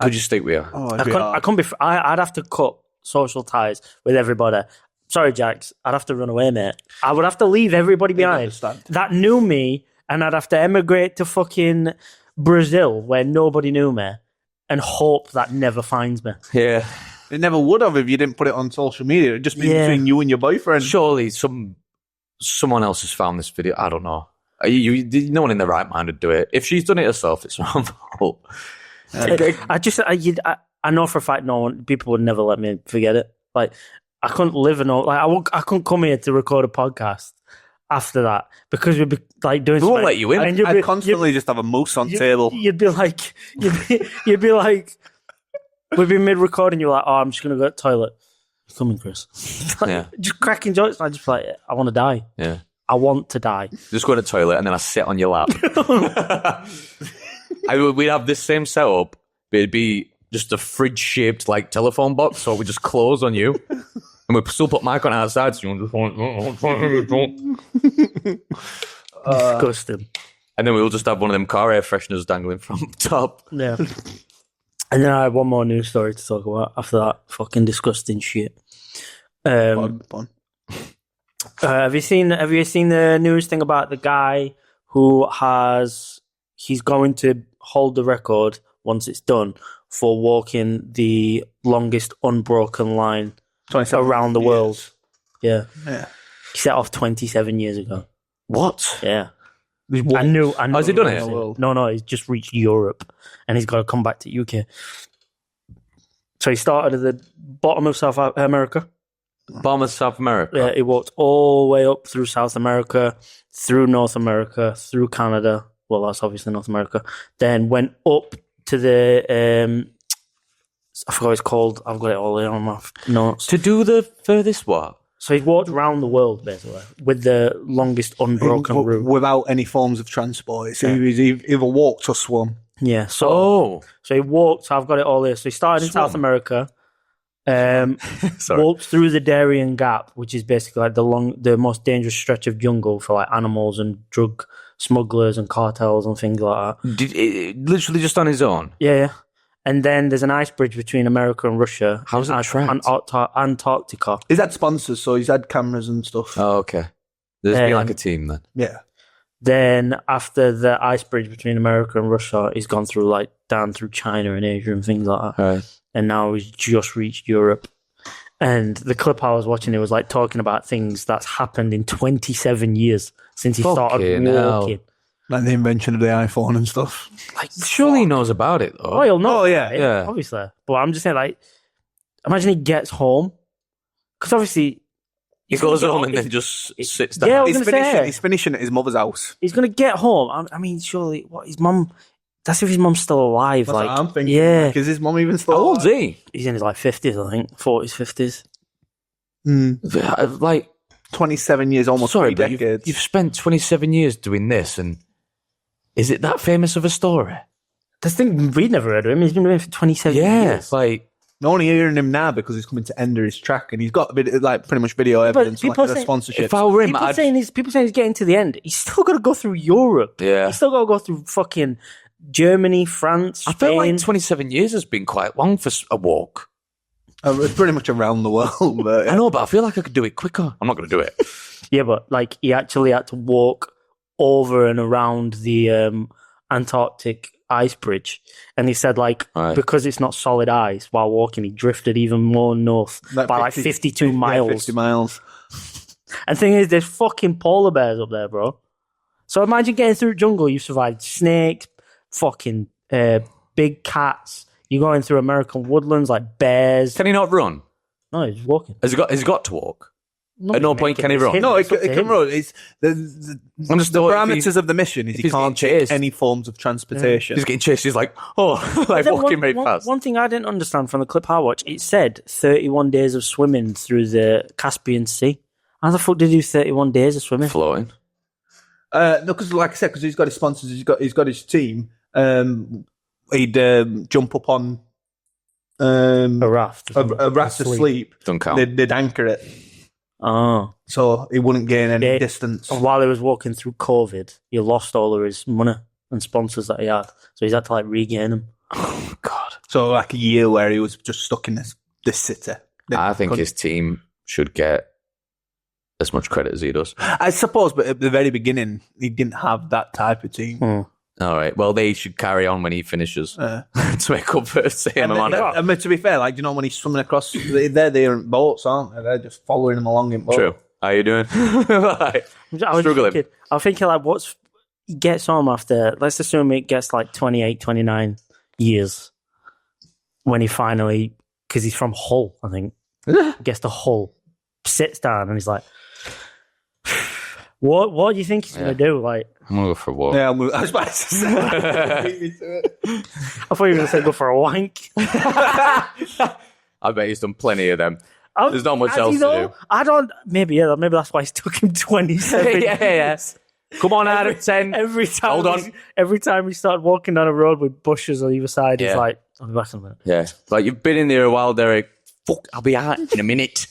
Could you stick with her? Oh, I can't be. I'd have to cut social ties with everybody. Sorry, Jax. I'd have to run away, mate. I would have to leave everybody behind understand. that knew me, and I'd have to emigrate to fucking Brazil where nobody knew me, and hope that never finds me. Yeah, It never would have if you didn't put it on social media. It'd just be Yeah. between you and your boyfriend. surely someone else has found this video. I don't know. No one in their right mind would do it. If she's done it herself, it's her own fault. I know for a fact people would never let me forget it. Like I couldn't live I couldn't come here to record a podcast after that because we'd be like doing. We won't something- let you in. and I'd constantly just have a moose on table. You'd be like, you'd be like, we'd be mid recording. You're like, oh, I'm just gonna go to the toilet. You're coming, Chris. Yeah. Just cracking jokes. And I just be like, I want to die. Yeah, I want to die. just go to the toilet and then I sit on your lap. We'd have this same setup, but it'd be just a fridge-shaped like telephone box, so we just close on you, and we still put mic on outside. So you Disgusting. and then we'll just have one of them car air fresheners dangling from the top. Yeah. And then I have one more news story to talk about after that fucking disgusting shit. Fun. Have you seen the news thing about the guy who he's going to hold the record once it's done for walking the longest unbroken line 27 around the years. world? Yeah. Yeah. He set off 27 years ago. What? Yeah. I knew. Has he done it? No, he's just reached Europe and he's got to come back to UK. So he started at the bottom of South America. Bottom of South America. Yeah, he walked all the way up through South America, through North America, through Canada. Well, that's obviously North America. Then went up to the I forgot what it's called. I've got it all here on my notes. To do the furthest what? So he walked around the world basically with the longest unbroken route. Without any forms of transport. So he either walked or swum. Yeah. So Oh, so he walked. So I've got it all here. So he started in South America. sorry. Walked through the Darien Gap, which is basically like the most dangerous stretch of jungle for like animals and drug smugglers and cartels and things like that. Literally just on his own. Yeah. And then there's an ice bridge between America and Russia. How's it tracked? Antarctica. He's had sponsors, so he's had cameras and stuff. Oh, okay. There's been like a team then. Yeah. Then after the ice bridge between America and Russia, he's gone through like down through China and Asia and things like that. Right. And now he's just reached Europe. And the clip I was watching, it was like talking about things that's happened in 27 years since he started Fucking hell. walking. Like the invention of the iPhone and stuff. Like, surely he knows about it though. Oh, he'll know. Oh, yeah, right? yeah. Obviously. But I'm just saying, like, imagine he gets home. Because obviously, He goes home and then just sits down. Yeah, I was He's gonna say. he's finishing at his mother's house. he's going to get home. I mean, surely, what, his mum, that's if his mum's still alive. That's like, what I'm thinking. yeah. Like, is his mum even still How old's alive? he? He's in his like 50s, I think. 40s, 50s. Like, 27 years, almost sorry, 3 but decades. you've spent 27 years doing this, and is it that famous of a story? This thing, we'd never heard of him. He's been doing it for 27 Yeah, years. like, I'm only hearing him now because he's coming to Ender his track, and he's got a bit, like pretty much video evidence, people like say- sponsorship. if I were him, People saying he's getting to the end. He's still got to go through Europe. Yeah. He's still got to go through fucking Germany, France, I Spain. feel like 27 years has been quite long for a walk. It's pretty much around the world. But, yeah. I know, but I feel like I could do it quicker. I'm not going to do it. Yeah, but like he actually had to walk over and around the Antarctic ice bridge, and he said like Right. because it's not solid ice while walking, he drifted even more north by like 52 miles. 50 miles. And the thing is, there's fucking polar bears up there, bro. So imagine getting through the jungle. You survived snakes, fucking big cats. You're going through American woodlands like bears. Can he not run? No, he's walking. Has he got to walk? At no point can he run. No, it It's up to can him. run. It's the I'm just the thought if parameters of the mission is if he he's can't getting take chased. any forms of transportation. He's getting chased. He's like, oh, like Then walking very fast. One thing I didn't understand from the clip I watched, it said 31 days of swimming through the Caspian Sea. How the fuck did he do 31 days of swimming? Floating. No, because like I said, because he's got his sponsors, he's got his team. He'd jump up on A raft. a raft asleep. Don't count. They'd anchor it Oh. so he wouldn't gain any Yeah. distance. And while he was walking through COVID, he lost all of his money and sponsors that he had. So he's had to like regain them. Oh, God. So like a year where he was just stuck in this city. I think his team should get as much credit as he does. I suppose, but at the very beginning, he didn't have that type of team. All right. Well, they should carry on when he finishes to make up for him. I mean, to be fair, like, you know, when he's swimming across, they're in boats, aren't they? They're just following him along in boats. True. How you doing? I was Struggling. thinking like, he gets home after, let's assume it gets like 28, 29 years when he finally, because he's from Hull, I think, gets to Hull, sits down and he's like, what do you think he's going to do? Like, I'm going to go for a walk. Yeah, I was about to say. Beat me to it. I thought you were going to say go for a wank. I bet he's done plenty of them. There's not much Has else he to though? do. I don't, maybe that's why it took him 27 Yeah. years. Come on, out of 10. Every time, Hold on. Every time he started walking down a road with bushes on either side, he's Yeah. like, "I'll be back in a minute." Yeah. Like, you've been in there a while, Derek. Fuck, I'll be out in a minute.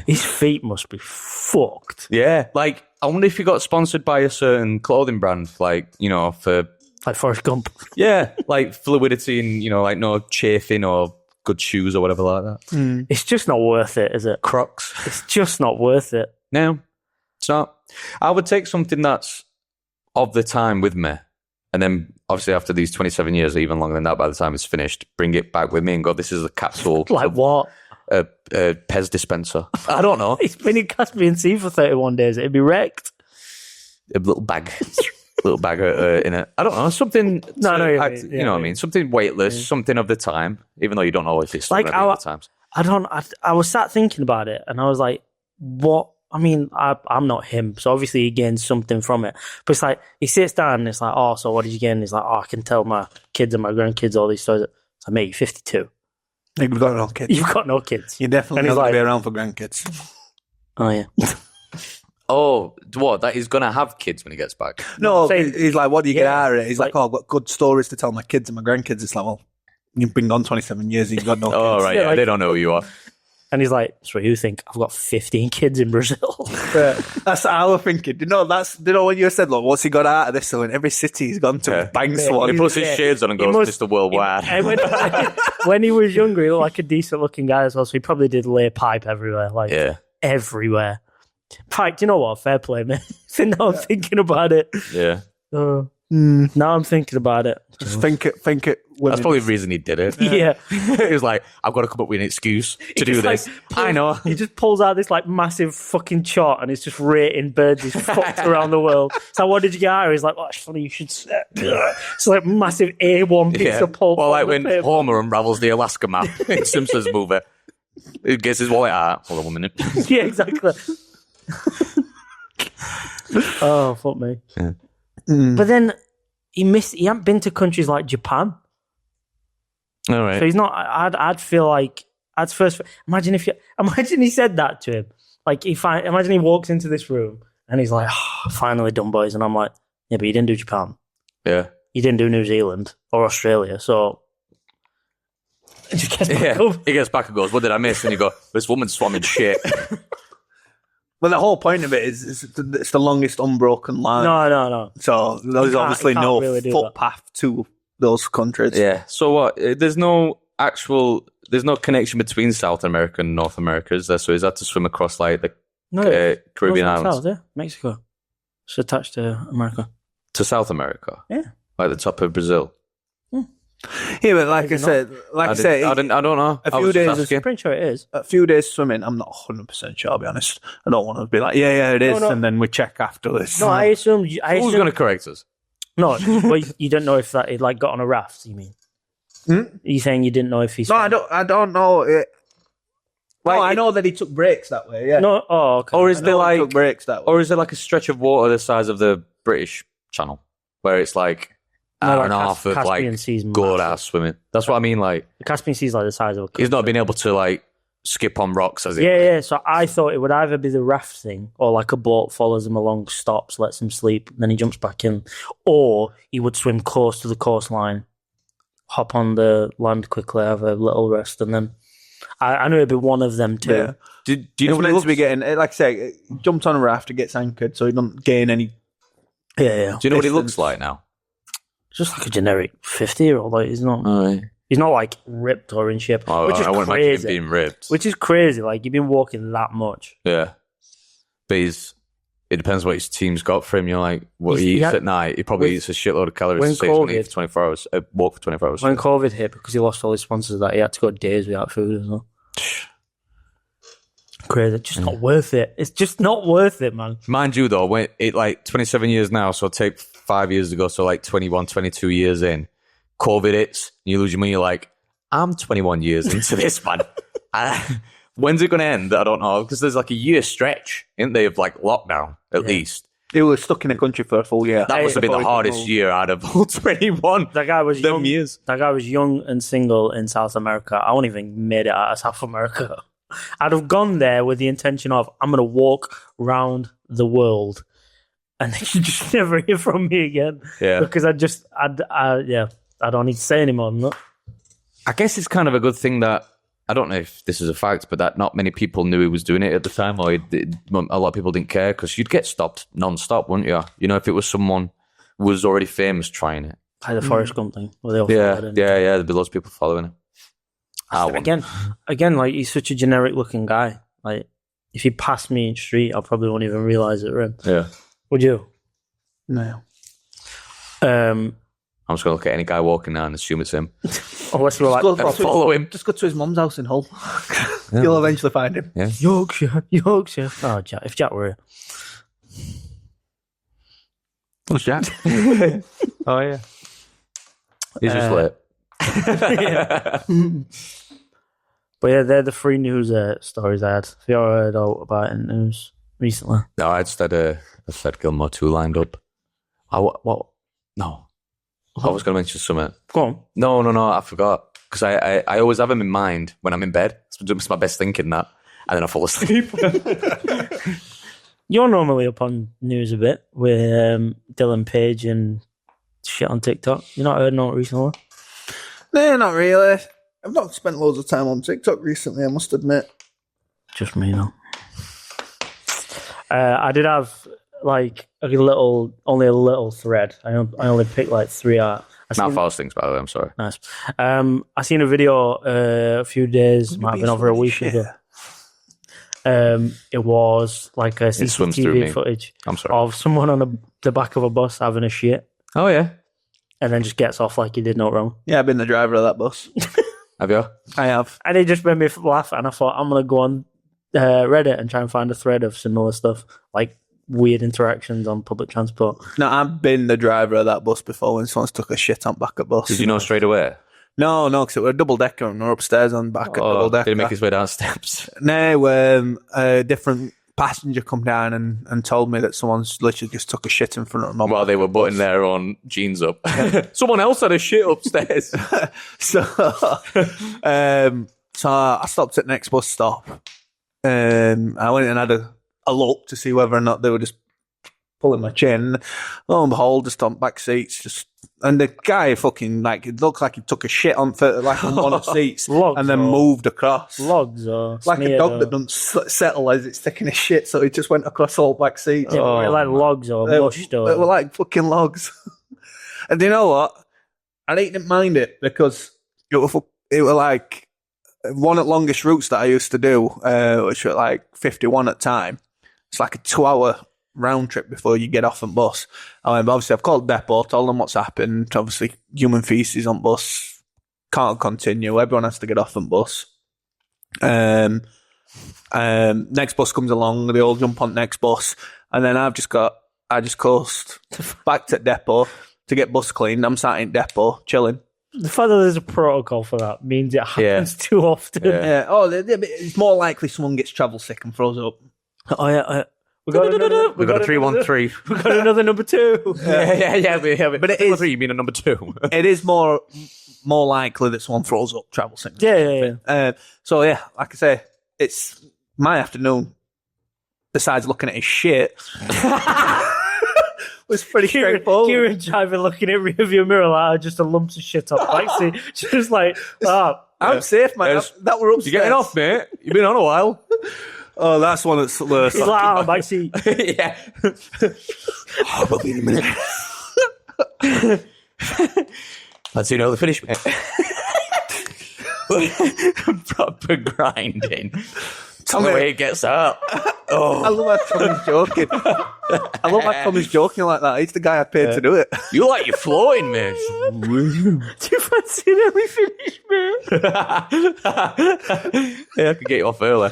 His feet must be fucked. Yeah. Like, I wonder if he got sponsored by a certain clothing brand, like, you know, for, Like Forrest Gump. yeah, like fluidity and, you know, like no chafing or good shoes or whatever like that. It's just not worth it, is it? Crocs. It's just not worth it. No, it's not. I would take something that's of the time with me. And then, obviously, after these 27 years, or even longer than that, by the time it's finished, bring it back with me and go, this is a capsule. Like what? A Pez dispenser. I don't know. He's been in Caspian Sea for 31 days. It'd be wrecked. A little bag. Little bag in it. I don't know. Something. No, I know what you mean. you know what I mean? Something weightless, something of the time, even though you don't always see Like something of the times. I was sat thinking about it and I was like, what? I mean, I'm not him, so obviously he gains something from it. But it's like, he sits down and it's like, oh, so what did you gain? And he's like, oh, I can tell my kids and my grandkids all these stories. It's like, mate, you're 52. You've got no kids. You've got no kids. You're definitely And not he's going to like- be around for grandkids. Oh, yeah. Oh, what? That he's going to have kids when he gets back. No, saying- he's like, what do you get Yeah, out of it? He's like, like- oh, I've got good stories to tell my kids and my grandkids. It's like, well, you've been gone 27 years, you've got no kids. Oh, right. Yeah, Yeah, like- they don't know who you are. And he's like, "So you think I've got 15 kids in Brazil?" That's what I was thinking. When you said, look, what's he got out of this? So in every city he's gone to bang someone. He puts his shades on and goes, Mr. Worldwide. And when he was younger, he looked like a decent looking guy as well. So he probably did lay pipe everywhere, everywhere. Pipe, do you know what? Fair play, man. Now I'm thinking about it. Yeah. Now I'm thinking about it. Just think it. That's probably the reason he did it. Yeah. He was like, I've got to come up with an excuse to do this. I know. He just pulls out this like massive fucking chart and it's just rating birds he's fucked around the world. So what did you get out? He's like, oh, it's funny you should say. It's like massive A1 piece of pulp. Well, like when Homer unravels the Alaska map in Simpsons movie. He gets his wallet out. Hold on 1 minute. Yeah, exactly. Oh, fuck me. Yeah. But then he hadn't been to countries like Japan. All right. So he's not. I'd feel like I'd first imagine he said that to him. Like imagine he walks into this room and he's like, oh, "Finally done, boys," and I'm like, "Yeah, but you didn't do Japan. Yeah, you didn't do New Zealand or Australia." So he just gets back up. He gets back and goes, "What did I miss?" And you go, "This woman swam in shit." Well, the whole point of it is it's the longest unbroken line. No. So there's obviously no really footpath to those countries. Yeah. So what? There's no connection between South America and North America, is there? So is that to swim across like the Caribbean islands? South, yeah. Mexico. It's attached to America. To South America? Yeah. Like the top of Brazil? Yeah, but like I said, I don't know. A few days. I'm pretty sure it is. A few days swimming. I'm not 100% sure. I'll be honest. I don't want to be like, yeah, it is, and then we check after this. No, I assume. Who's going to correct us? No, but you don't know if that he like got on a raft. You mean? Are you saying you didn't know if he's? No, I don't know. Like, I know that he took breaks that way. Yeah. No. Oh, okay. Or is there like took breaks that way. Or is there like a stretch of water the size of the British Channel where it's like hour and a half of like good ass swimming? That's what I mean. Like the Caspian Sea is like the size of a. He's not been able to like skip on rocks, has he? Yeah. So I thought it would either be the raft thing or like a boat follows him along, stops, lets him sleep, then he jumps back in, or he would swim close to the coastline, hop on the land quickly, have a little rest, and then I knew it'd be one of them too. Yeah. Do you know what he looks to be getting? Like I say, jumped on a raft, it gets anchored, so he doesn't gain any. Yeah. Do you know what he looks like now? Just like a generic 50-year-old. Like he's not. He's not like ripped or in shape, which is I wouldn't crazy. imagine him being ripped. Which is crazy. Like you've been walking that much. Yeah, but it depends what his team's got for him. You're like, what he eats at night. He probably eats a shitload of calories. When for 24 hours, walk for 24 hours. When COVID hit, because he lost all his sponsors, that he had to go days without food as well. Crazy. Just not worth it. It's just not worth it, man. Mind you, though, when it like 27 years now, so take 5 years ago, so like 21, 22 years in. COVID hits, you lose your money. You're like, I'm 21 years into this, man. When's it going to end? I don't know, because there's like a year stretch, isn't there, of like lockdown at least. They were stuck in the country for a full year. That must have been the hardest year out of all 21. That guy was young. Years. That guy was young and single in South America. I wouldn't even made it out of South America. I'd have gone there with the intention of I'm going to walk around the world, and then you just never hear from me again. Yeah, because I don't need to say any more than that. I guess it's kind of a good thing that, I don't know if this is a fact, but that not many people knew he was doing it at the time, or a lot of people didn't care, because you'd get stopped non-stop, wouldn't you? You know, if it was someone who was already famous trying it. Like the Forrest Gump thing. Where they all yeah, there'd be lots of people following it. Again, like he's such a generic-looking guy. Like if he passed me in the street, I probably won't even realise it were him. Yeah. Would you? No. I'm just going to look at any guy walking now and assume it's him. Unless we're like, follow him. Just go to his mum's house in Hull. You'll eventually find him. Yeah. Yorkshire. Oh, Jack. If Jack were here. What's Jack? Oh, yeah. He's just late. But yeah, they're the three news stories I had. Have you ever heard about it in the news recently? No, I just had Gilmore 2 lined up. What? No. I was going to mention something. Go on. No, I forgot. Because I always have him in mind when I'm in bed. It's my best thinking, that. And then I fall asleep. You're normally up on news a bit with Dylan Page and shit on TikTok. You not heard no recently? No, not really. I've not spent loads of time on TikTok recently, I must admit. Just me, though. I did have like only a little thread. I only picked like 3 out. Not false things, by the way. I'm sorry. Nice. I seen a video a few days, might have been over a week ago. It was like a CCTV footage of someone on the back of a bus having a shit. Oh, yeah. And then just gets off like he did no wrong. Yeah, I've been the driver of that bus. Have you? I have. And it just made me laugh, and I thought, I'm going to go on Reddit and try and find a thread of similar stuff, like weird interactions on public transport. No, I've been the driver of that bus before when someone's took a shit on back of bus. Did you know straight away? No, because it was a double-decker and we're upstairs on back of double-decker. Did he make his way down steps? No, a different passenger come down and told me that someone's literally just took a shit in front of them. While they were butting their own jeans up. Someone else had a shit upstairs. So I stopped at next bus stop. I went and had a look to see whether or not they were just pulling my chin. Lo and behold, just on back seats, and the guy fucking it looked like he took a shit on one of the seats and then moved across. Logs or like a dog that doesn't settle as it's taking a shit, so he just went across all back seats. Yeah, like logs or mushed or... They were like fucking logs. And you know what? I didn't mind it because it were like one of the longest routes that I used to do, which were like 51 at the time. It's like a 2-hour round trip before you get off on bus. Obviously, I've called depot, told them what's happened. Obviously, human feces on bus can't continue. Everyone has to get off on bus. Next bus comes along, they all jump on next bus, and then I just coast back to depot to get bus cleaned. I'm sat in depot chilling. The fact that there's a protocol for that means it happens too often. Yeah. It's more likely someone gets travel sick and throws up. Oh yeah. We got a 313. We got another number 2. Yeah. But it is. 3, you mean a number 2? It is more likely that someone throws up travel sickness. Yeah. So yeah, like I say, it's my afternoon. Besides looking at his shit, was pretty straightforward. Kieran driving, looking at rearview mirror like just a lumps of shit up backseat. Just like, I'm safe, man. That were upstairs. You getting off, mate? You've been on a while. Oh, that's one that's worse. He's like, backseat. Yeah. But wait a minute. Let's see the finish, mate. Proper grinding. Tell me the way it gets up. Oh. I love how Tommy's joking. I love how Tommy's joking like that. He's the guy I paid to do it. You like you're flowing, mate. Do you fancy an early finish, mate? Yeah, I could get you off early.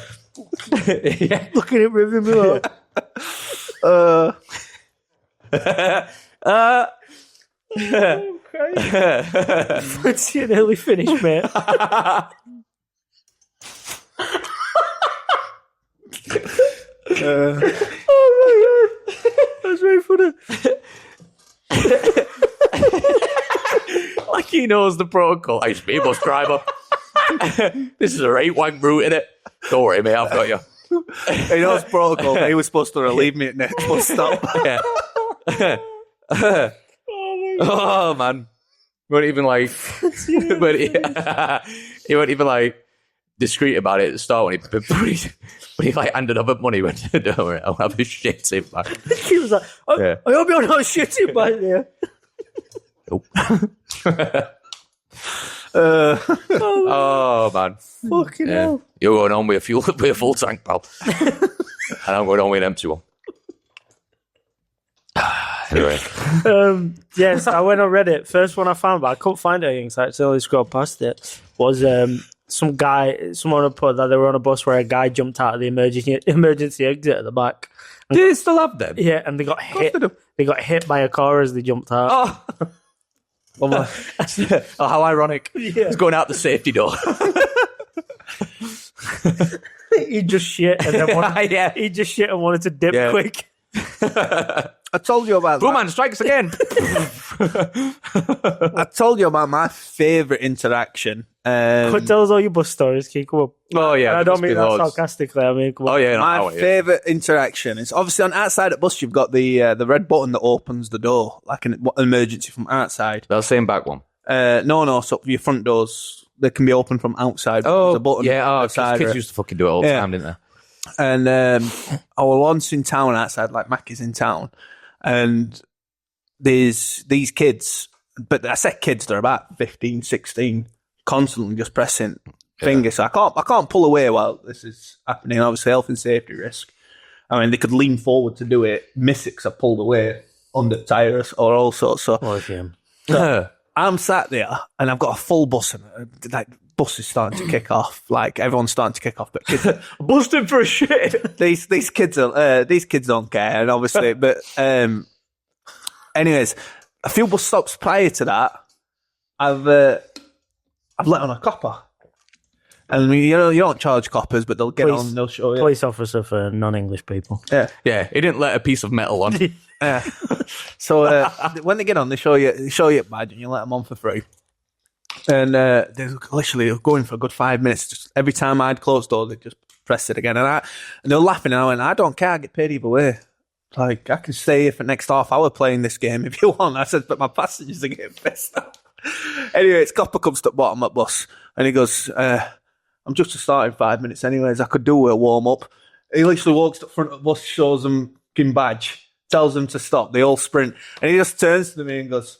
Yeah. Looking at rearview mirror. Fancy an early finish, mate. Oh my god, that's very funny. Like he knows the protocol. I used to be a bus driver. This is a right wank route, innit? Don't worry, mate, I've got you. He knows protocol. He was supposed to relieve me at next bus stop. Yeah. Oh man, he weren't even like, but he weren't even like discreet about it at the start when he like handed over money. Went, don't worry, I'll have a shit in back. He was like, I hope you're not shitting back there. Nope. Oh man, Fucking hell. You're going on with a full tank, pal, and I'm going on with an empty one. Anyway, yes, I went on Reddit. First one I found, but I couldn't find it again, so I actually scrolled past it. Was someone had put that they were on a bus where a guy jumped out of the emergency exit at the back. do they still have them? Yeah, and they got hit. They got hit by a car as they jumped out. Oh, how ironic! Yeah. He's going out the safety door. He just shit and then he just shit and wanted to dip quick. I told you about Blue man strikes again. I told you about my favourite interaction. Tell us all your bus stories, Keith. Come on. Oh yeah, and I don't mean that sarcastically. I mean, come on. Oh yeah, my favourite interaction is obviously on outside at bus. You've got the red button that opens the door, like an emergency from outside. That same back one. No. So your front doors they can be opened from outside. Oh, There's a button yeah. Oh, outside kids used to fucking do it all the time, didn't they? And I was once in town outside, like Mackey's in town, and there's these kids, but I say kids, they're about 15, 16, constantly just pressing fingers. So I can't pull away while this is happening. Obviously, health and safety risk. I mean, they could lean forward to do it, miss it 'cause I pulled away under tires or all sorts. So What a shame. I'm sat there and I've got a full bus, and like bus is starting to kick off. Like everyone's starting to kick off, but kids, Busted for a shit. these kids don't care, and obviously, but anyways, a few bus stops prior to that, I've let on a copper, and you don't charge coppers, but they'll get on, they'll show you. Police officer for non-English people. Yeah. He didn't let a piece of metal on. So when they get on, they show you a badge, and you let them on for free. And they're literally going for a good 5 minutes. Just every time I'd close door, they just press it again, and they're laughing. And I went, I don't care. I get paid either way. Like I can stay here for the next half hour playing this game if you want. I said, but my passengers are getting pissed off. Anyway, it's copper comes to the bottom of the bus, and he goes, "I'm just to start in 5 minutes. Anyways, I could do a warm up." He literally walks to the front of the bus, shows them fucking badge, tells them to stop. They all sprint, and he just turns to me and goes,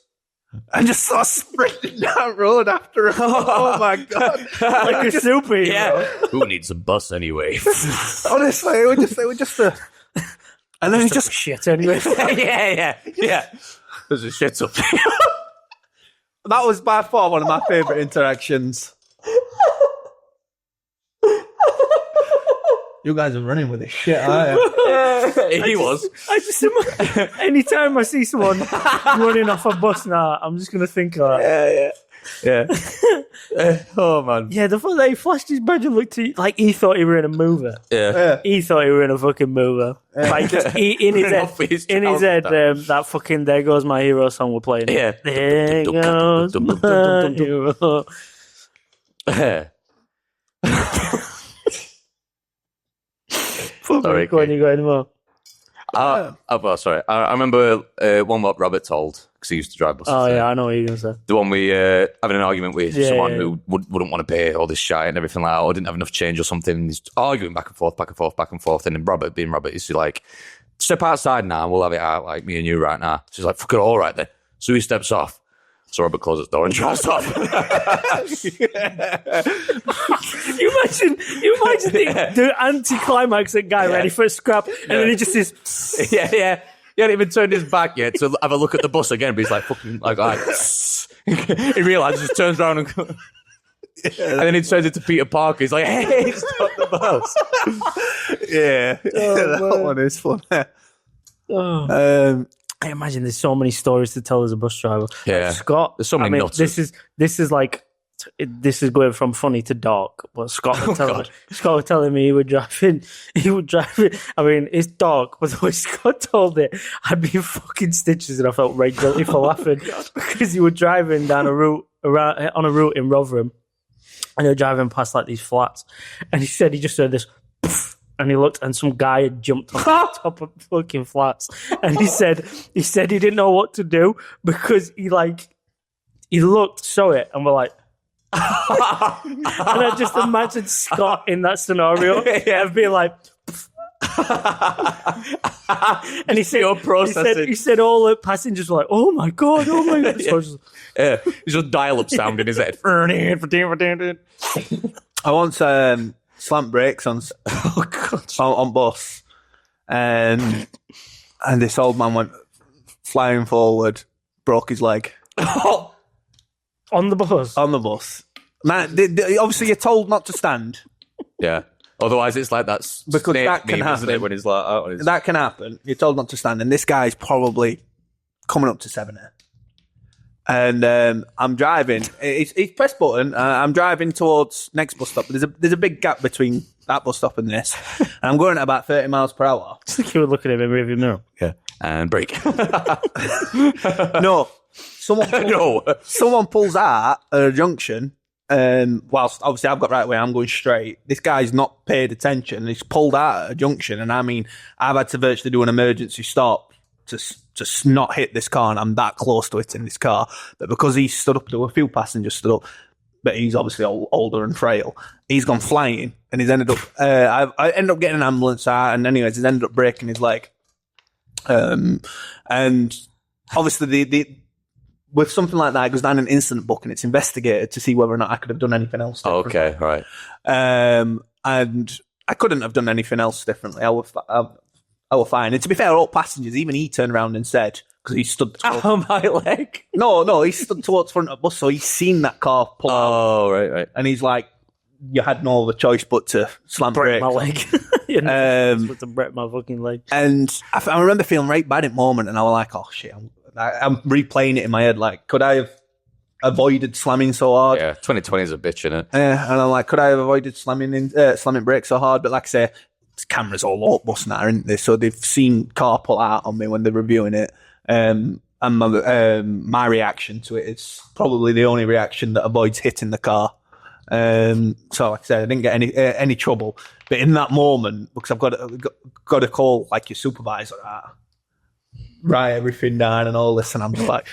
and just starts sprinting down road after him. Oh my god! Like a superhero. Yeah. Who needs a bus anyway? Honestly, it was just a. And then he just Shit, anyway. yeah. There's a shit up there. that was by far one of my favourite interactions. You guys are running with this shit, aren't you? He was. I just anytime I see someone running off a bus now, I'm just gonna think of that. Yeah. Oh man. Yeah, the fact that he flashed his badge and looked at you, like he thought he were in a movie. Yeah. He thought he were in a fucking movie. Like in his head, that fucking "There Goes My Hero" song we're playing. Yeah. There goes my hero. Sorry, go on, you got any more? Sorry. I remember one what Robert told, because he used to drive buses. Oh yeah, I know what you're gonna say. The one we having an argument with someone yeah. who wouldn't want to pay all this shite and everything like that, or didn't have enough change or something. He's arguing back and forth. And then Robert, being Robert, he's like, step outside now, we'll have it out, like me and you right now. She's like, fuck it, all right then. So he steps off. So Robert closes the door and drives off. You imagine the anti-climax that guy ready for a scrap, and then he just is. Yeah. He hadn't even turned his back yet to have a look at the bus again, but he's like, fucking, like, all right. He realises, just turns around and then he turns into Peter Parker. He's like, hey, stop the bus. Yeah. That one is fun. I imagine there's so many stories to tell as a bus driver. Yeah. Scott, There's so many nuts. This is going from funny to dark. But Scott was telling me he would drive it. I mean, it's dark, but the way Scott told it, I'd be in fucking stitches, and I felt right guilty for laughing because he was driving down on a route in Rotherham, and they were driving past like these flats, and he said he just heard this. And he looked, and some guy had jumped on top of fucking flats. And he said he didn't know what to do because he looked, saw it, and we're like, and I just imagined Scott in that scenario and being like, and he said all the passengers were like, oh my god. So Yeah, it's just dial-up sound in his head. I once slammed brakes on bus, and this old man went flying forward, broke his leg on the bus. Man, obviously you're told not to stand. Yeah. Otherwise, it's like that's because that can meme, happen. isn't it? When he's like, oh, it's... That can happen. You're told not to stand, and this guy's probably coming up to 70. And I'm driving. He's pressed button. I'm driving towards next bus stop. There's a big gap between that bus stop and this, and I'm going at about 30 miles per hour. It's like you were looking at him in rearview mirror. Yeah, and brake. No, someone pulls out at a junction. Whilst obviously I've got right way, I'm going straight. This guy's not paid attention. He's pulled out at a junction, and I mean, I've had to virtually do an emergency stop to not hit this car, and I'm that close to hitting this car. But because he stood up, there were a few passengers stood up. but he's obviously older and frail. He's gone flying, and he's ended up. I ended up getting an ambulance out, and anyways, he's ended up breaking his leg. And obviously, the with something like that, it goes down an incident book, and it's investigated to see whether or not I could have done anything else different. Okay, right. And I couldn't have done anything else differently. I was fine. And to be fair, all passengers, even he turned around and said, because he stood On my leg. No, he stood towards the front of the bus, so he's seen that car pull out. Oh, right. And he's like, you had no other choice but to slam Break brakes. my leg. To break my fucking leg. And I remember feeling right bad at the moment, and I was like, oh shit, I'm replaying it in my head. Like, could I have avoided slamming so hard? Yeah, 2020 is a bitch, innit? And I'm like, could I have avoided slamming brakes so hard? But like I say, cameras all up bus now, aren't they? So they've seen car pull out on me when they're reviewing it. And my reaction to it is probably the only reaction that avoids hitting the car. So like I said, I didn't get any trouble. But in that moment, because I've got to call like your supervisor, write everything down and all this, and I'm just like,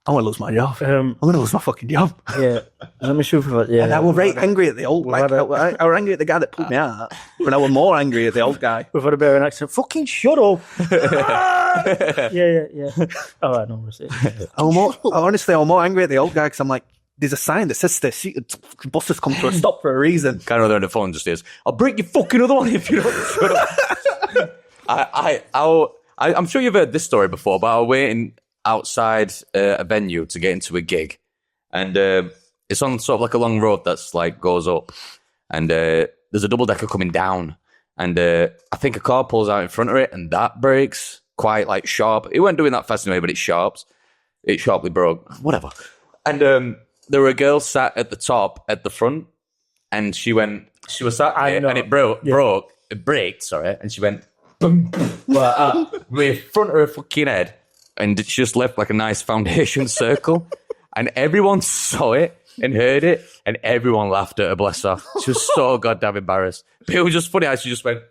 I'm gonna lose my job. I'm gonna lose my fucking job. Yeah, let me shoot for that. Yeah, And I was very angry at the old. I was angry at the guy that pulled me out, but I was more angry at the old guy. We've had a bit of an accent. Fucking shut up. Yeah. All right, no, we'll see. Honestly, I'm more angry at the old guy because I'm like, there's a sign that says the bus has come to a stop for a reason. Guy on the phone just is, I'll break your fucking other one if you don't shut up. I'm sure you've heard this story before, but I was waiting outside a venue to get into a gig, and it's on sort of like a long road that's like goes up, and there's a double decker coming down, and I think a car pulls out in front of it, and that brakes quite like sharp. It wasn't doing that fast anyway, but it sharply broke. Whatever. And there were a girl sat at the top at the front, and she was sat there, and it broke, it braked, sorry, and she went boom, with front of her fucking head. And it just left like a nice foundation circle. And everyone saw it and heard it. And everyone laughed at her, bless her. She was so goddamn embarrassed. But it was just funny how she just went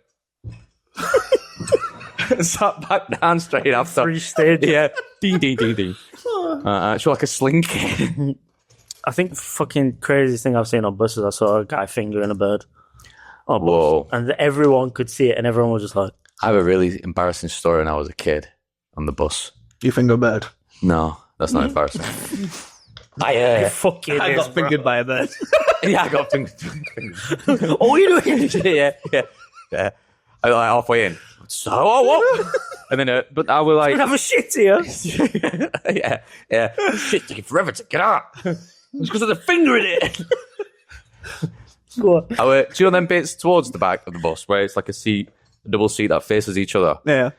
and sat back down straight after. Free stage. Yeah. Ding, ding, ding, ding. She was like a slinky. I think the fucking craziest thing I've seen on buses, I saw a guy fingering a bird. On Whoa. bus. And everyone could see it, and everyone was just like... I have a really embarrassing story when I was a kid on the bus. You finger a bird? No, that's not embarrassing. I got fingered by a bird. Yeah, I got fingered. Oh, you doing? yeah. I was like halfway in. So what? And then, but I was like, have a shit here. yeah. Shit taking forever to get out. It's because of the finger in it. What? Do you know them bits towards the back of the bus where it's like a double seat that faces each other? Yeah.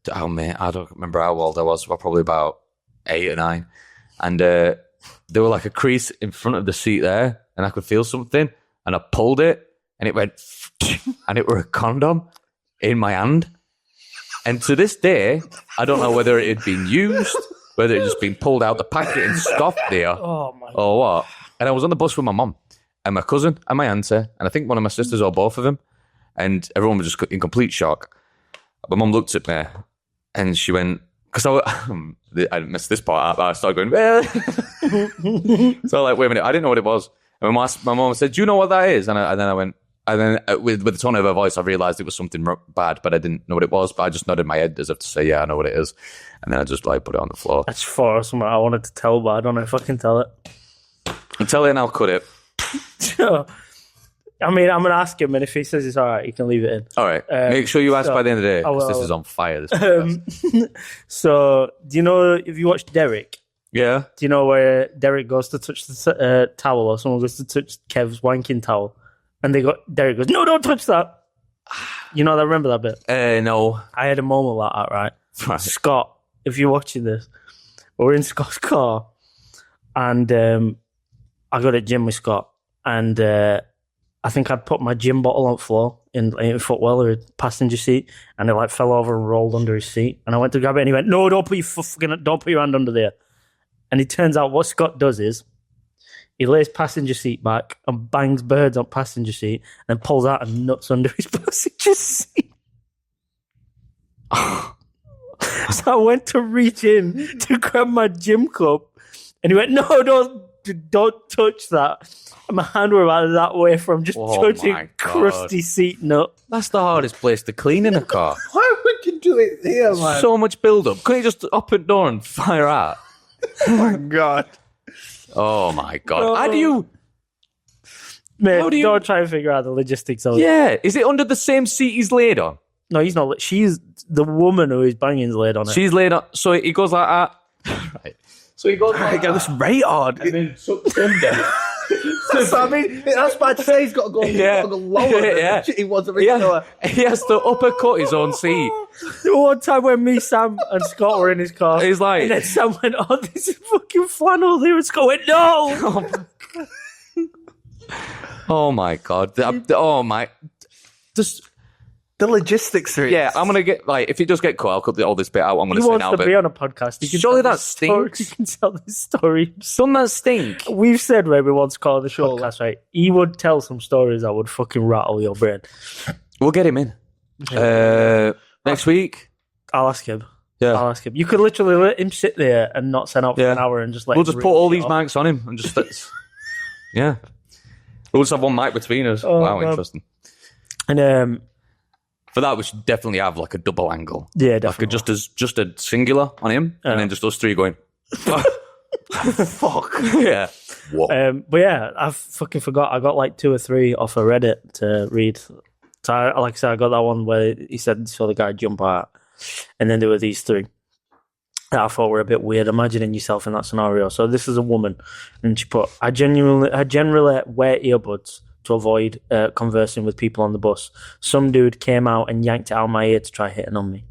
I don't remember how old I was. Well, probably about 8 or 9. And there were like a crease in front of the seat there, and I could feel something, and I pulled it, and it went, and it were a condom in my hand. And to this day, I don't know whether it had been used, whether it had just been pulled out the packet and stuffed there, or what. And I was on the bus with my mum and my cousin and my auntie, and I think one of my sisters or both of them, and everyone was just in complete shock. My mum looked at me, and she went, because I missed this part, I started going, well. So I was like, wait a minute, I didn't know what it was. And my mum said, do you know what that is? And then I went, and then with the tone of her voice, I realised it was something bad, but I didn't know what it was. But I just nodded my head as if to say, yeah, I know what it is. And then I just like put it on the floor. That's for something I wanted to tell, but I don't know if I can tell it. I'll tell it and I'll cut it. I mean, I'm going to ask him, and if he says it's all right, you can leave it in. All right. Make sure you ask by the end of the day, because this is on fire. This podcast. So, do you know, if you watch Derek, yeah. Do you know where Derek goes to touch the towel, or someone goes to touch Kev's wanking towel, and Derek goes, no, don't touch that. You know, I remember that bit. No. I had a moment like that, right? Scott, if you're watching this, we're in Scott's car, and I got at gym with Scott, and I think I'd put my gym bottle on the floor in footwell or passenger seat, and it like fell over and rolled under his seat. And I went to grab it, and he went, "No, don't put your hand under there." And it turns out what Scott does is he lays passenger seat back and bangs birds on passenger seat, and then pulls out and nuts under his passenger seat. So I went to reach in to grab my gym cup, and he went, "No, don't." don't touch that. My hand were about that way from just Oh touching my God. crusty seat nut. That's the hardest place to clean in a car. Why would you do it here, man? So much build up. Couldn't you just open the door and fire out? Oh my God. Oh my God. How do you? Mate, How do you- don't try and figure out the logistics of it. Yeah. Is it under the same seat he's laid on? No, he's not. She's the woman who is banging's laid on it. She's laid on. So he goes like that. Right. So he goes I like get that. this radar. And then sucks under. So, I mean, that's bad to say. He's got to go, he's got to go lower Yeah. than he was originally. He has to uppercut his own seat. One time when me, Sam, and Scott were in his car, He's like- and then Sam went, "Oh, this is fucking flannel." There, and Scott went, "No." Oh my God. Oh my. Just. The logistics are Yeah, I'm gonna get like if it does get cut, I'll cut all this bit out. I'm gonna He say wants now, to but be on a podcast. He can Surely tell that this story- stinks. He can tell this story. doesn't that stink? We've said where we want to call the podcast, right? He would tell some stories that would fucking rattle your brain. We'll get him in next week. I'll ask him. Yeah, I'll ask him. You could literally let him sit there and not send out for Yeah. an hour and just let we'll him just rip put all shit these off. mics on him and just yeah. We'll just have one mic between us. Oh, wow, God. interesting. And For that, we should definitely have like a double angle. yeah, Like definitely. just a singular on him, and then just us three going. fuck. Yeah. Whoa. But yeah, I fucking forgot. I got like 2 or 3 off of Reddit to read. So, like I said, I got that one where he said saw the guy jump out, and then there were these 3 that I thought were a bit weird. Imagining yourself in that scenario. So this is a woman, and she put, I generally wear earbuds to avoid conversing with people on the bus. Some dude came out and yanked it out of my ear to try hitting on me.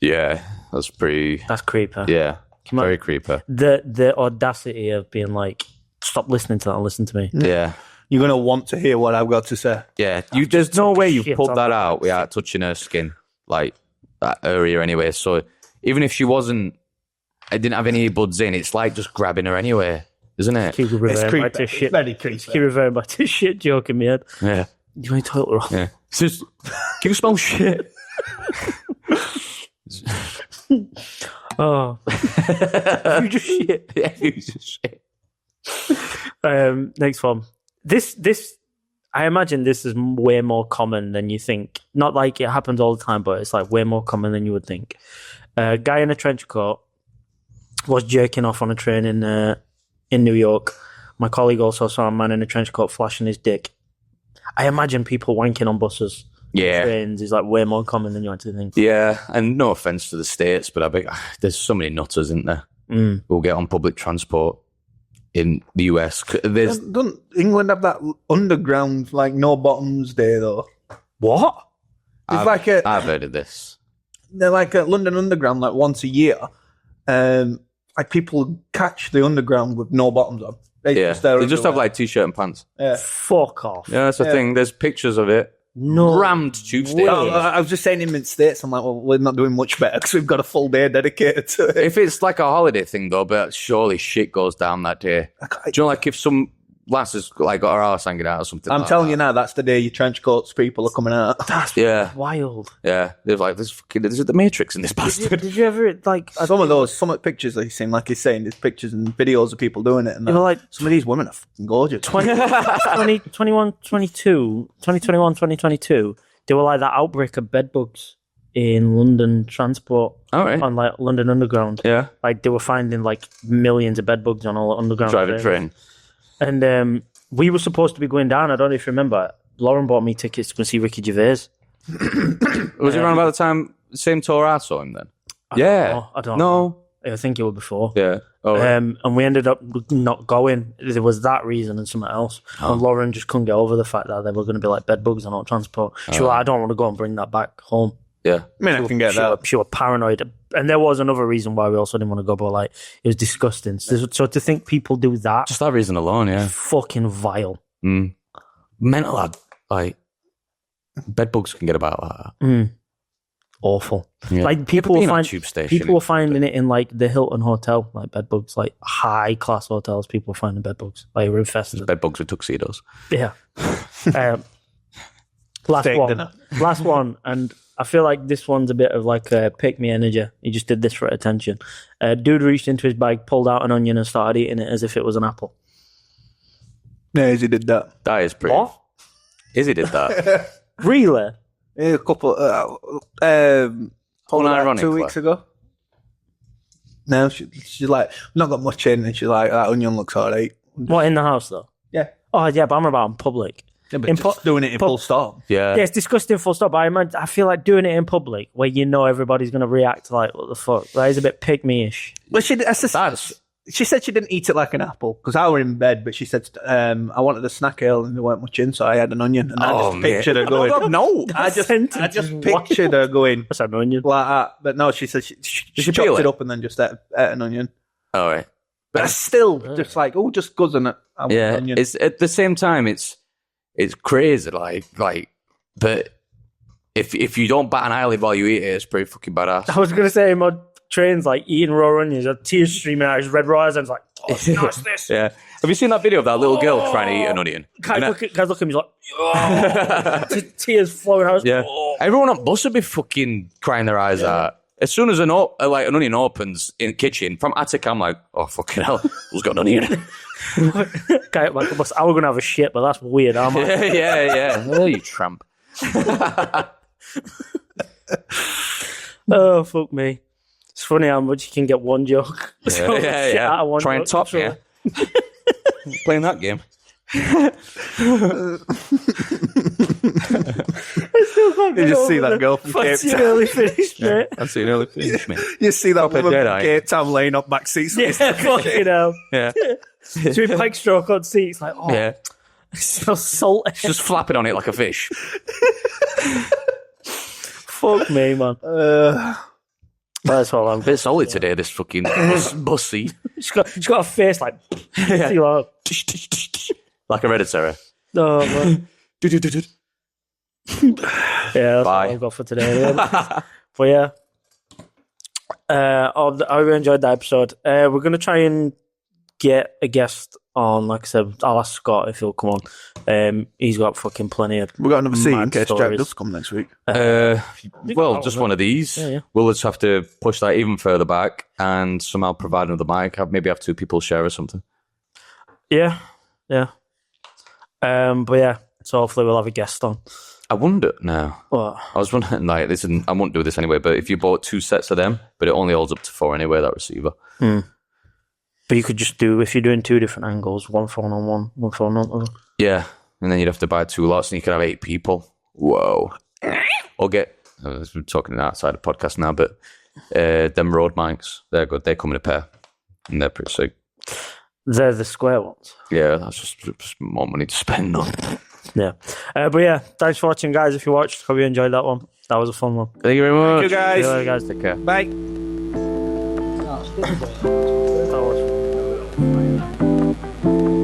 Yeah, that's pretty. That's creepy. Yeah, Come on. very creepy. The audacity of being like, stop listening to that and listen to me. Yeah. You're going to want to hear what I've got to say. Yeah, there's no way you shit pulled on that that. out without touching her skin, like that area anyway. So even if she wasn't, I didn't have any buds in, it's like just grabbing her anyway, isn't it? Keep reverting back to It's shit. very creepy. Keep reverting back to shit joke in my head. Yeah, You want to toilet roll? yeah. It's just, can you smell shit? Oh, you just shit. Yeah, you just shit. Next one. This, I imagine this is way more common than you think. Not like it happens all the time, but it's like way more common than you would think. A guy in a trench coat was jerking off on a train in New York. My colleague also saw a man in a trench coat flashing his dick. I imagine people wanking on buses, Yeah, trains is like way more common than you actually think. yeah. And no offense to the States, but I bet there's so many nutters, isn't there? Who'll get on public transport in the US. There's Doesn't England have that underground, like, no bottoms day, though? What? It's like a... I've heard of this. They're like a London Underground, like once a year. Like people catch the underground with no bottoms on. Yeah, they just have like t-shirt and pants. Yeah. Fuck off. Yeah, that's the thing. There's pictures of it. No. Rammed tube way. station. I was just saying in mid-states, I'm like, well, we're not doing much better because we've got a full day dedicated to it. If it's like a holiday thing though, but surely shit goes down that day. Do you know, like if some lass has like got her arse hanging out or something? I'm like telling that. you now, that's the day your trench coats people are coming out. That's Yeah, wild. yeah. They're like, there's the Matrix in this bastard. Did you ever like? Some of the pictures that he's seen, like he's saying, there's pictures and videos of people doing it. And You were like some of these women are fucking gorgeous. 2021, 2022, there were like that outbreak of bed bugs in London transport All right. on like London Underground. Yeah. Like they were finding like millions of bed bugs on all the underground. Driving trains. train. And we were supposed to be going down. I don't know if you remember. Lauren bought me tickets to go see Ricky Gervais. Was it around about the time same tour I saw him then? I don't know. I think it was before. Yeah. Oh, right. And we ended up not going. There was that reason and something else. And Lauren just couldn't get over the fact that there were going to be like bed bugs on our transport. She was like, I don't want to go and bring that back home. yeah. I mean, I can get that. She was paranoid. And there was another reason why we also didn't want to go, but like, it was disgusting. So to think people do that, Just that reason alone, yeah. fucking vile. Mental, like, bed bugs can get about like that. Awful. Yeah. Like people Being will on a find tube station, people were finding it in like the Hilton Hotel, like bed bugs, like high class hotels. People were finding bed bugs, like were infested. Bed bugs with tuxedos. Yeah. Last steak one. dinner. Last one. And I feel like this one's a bit of like a pick me energy. He just did this for attention. Dude reached into his bag, pulled out an onion, and started eating it as if it was an apple. Yeah, he did that. That is pretty. What? Izzy did that. Really? Yeah, a couple. Probably like ironic, 2 weeks ago. No, she's like not got much in, and she's like that onion looks alright. What, in the house though? Yeah, Oh yeah, but I'm about in public. yeah, but In just pu- doing it in full stop. Yeah. Yeah, it's disgusting full stop. But I feel like doing it in public where you know everybody's going to react like, what the fuck? That is a bit pick me-ish. Well, That's she said she didn't eat it like an apple because I were in bed, but she said I wanted a snack ale and there weren't much in, so I had an onion, and I just pictured her going. no. I just sentence is pictured her going That's an onion. like that, but no, she said she she chopped peel it it? up and then just ate an onion. all right. But that's still just like, just guzzing it. I want Yeah. onion. It's at the same time. It's crazy. Like. But if you don't bat an eyelid while you eat it, it's pretty fucking badass. I was going to say, my train's like eating raw onions, tears streaming out his red raw eyes, and it's like, oh, it's nice this. Yeah. Have you seen that video of that little girl trying to eat an onion? Guys And look at him, he's like, oh. Tears flowing out. Yeah. Oh. Everyone at bus would be fucking crying their eyes out. As soon as an onion opens in the kitchen, from attic, I'm like, oh, fucking hell, who's got an onion? Guy at my bus, I was going to have a shit, but that's weird, am I? yeah. Oh, you tramp. Oh, fuck me. It's funny how much you can get one joke. So shit out of one Try and joke. top me. Playing that game. You just see that girl from Cape Fancy Town. early finish, mate. I've seen early finish, mate. You see that Proper woman Jedi. from Cape Town laying up back seats. Yeah, fucking hell. Yeah. Doing pike stroke on seats, like, oh, Yeah. it smells salty. Just flapping on it like a fish. Fuck me, man. That's all I'm. A bit solid today, this fucking bus seat. She's got a face like, see, like, Like Hereditary. oh, man. Yeah, that's Bye. all I've got for today. But yeah, I hope you enjoyed the episode. We're going to try and get a guest on. Like I said, I'll ask Scott if he'll come on. He's got fucking plenty of. We've got another scene in mad case Jack stories. does come next week. Well, just one of these. Yeah. We'll just have to push that even further back and somehow provide another mic. Maybe have two people share or something. Yeah. But yeah, so hopefully we'll have a guest on. I wonder now. What? I was wondering, like, this isn't, I won't do this anyway, but if you bought two sets of them, but it only holds up to 4 anyway, that receiver. But you could just do, if you're doing 2 different angles, one phone on one phone on other. Yeah. And then you'd have to buy 2 lots and you could have 8 people. Whoa. Or get, we're talking outside the podcast now, but them Rode mics, they're good. They come in a pair and they're pretty sick. They're the square ones. Yeah, that's just more money to spend on. Yeah. But yeah, thanks for watching, guys. If you watched, hope you enjoyed that one. That was a fun one. Thank you very much. Thank you, guys. See you later, guys. Take care. Bye. That was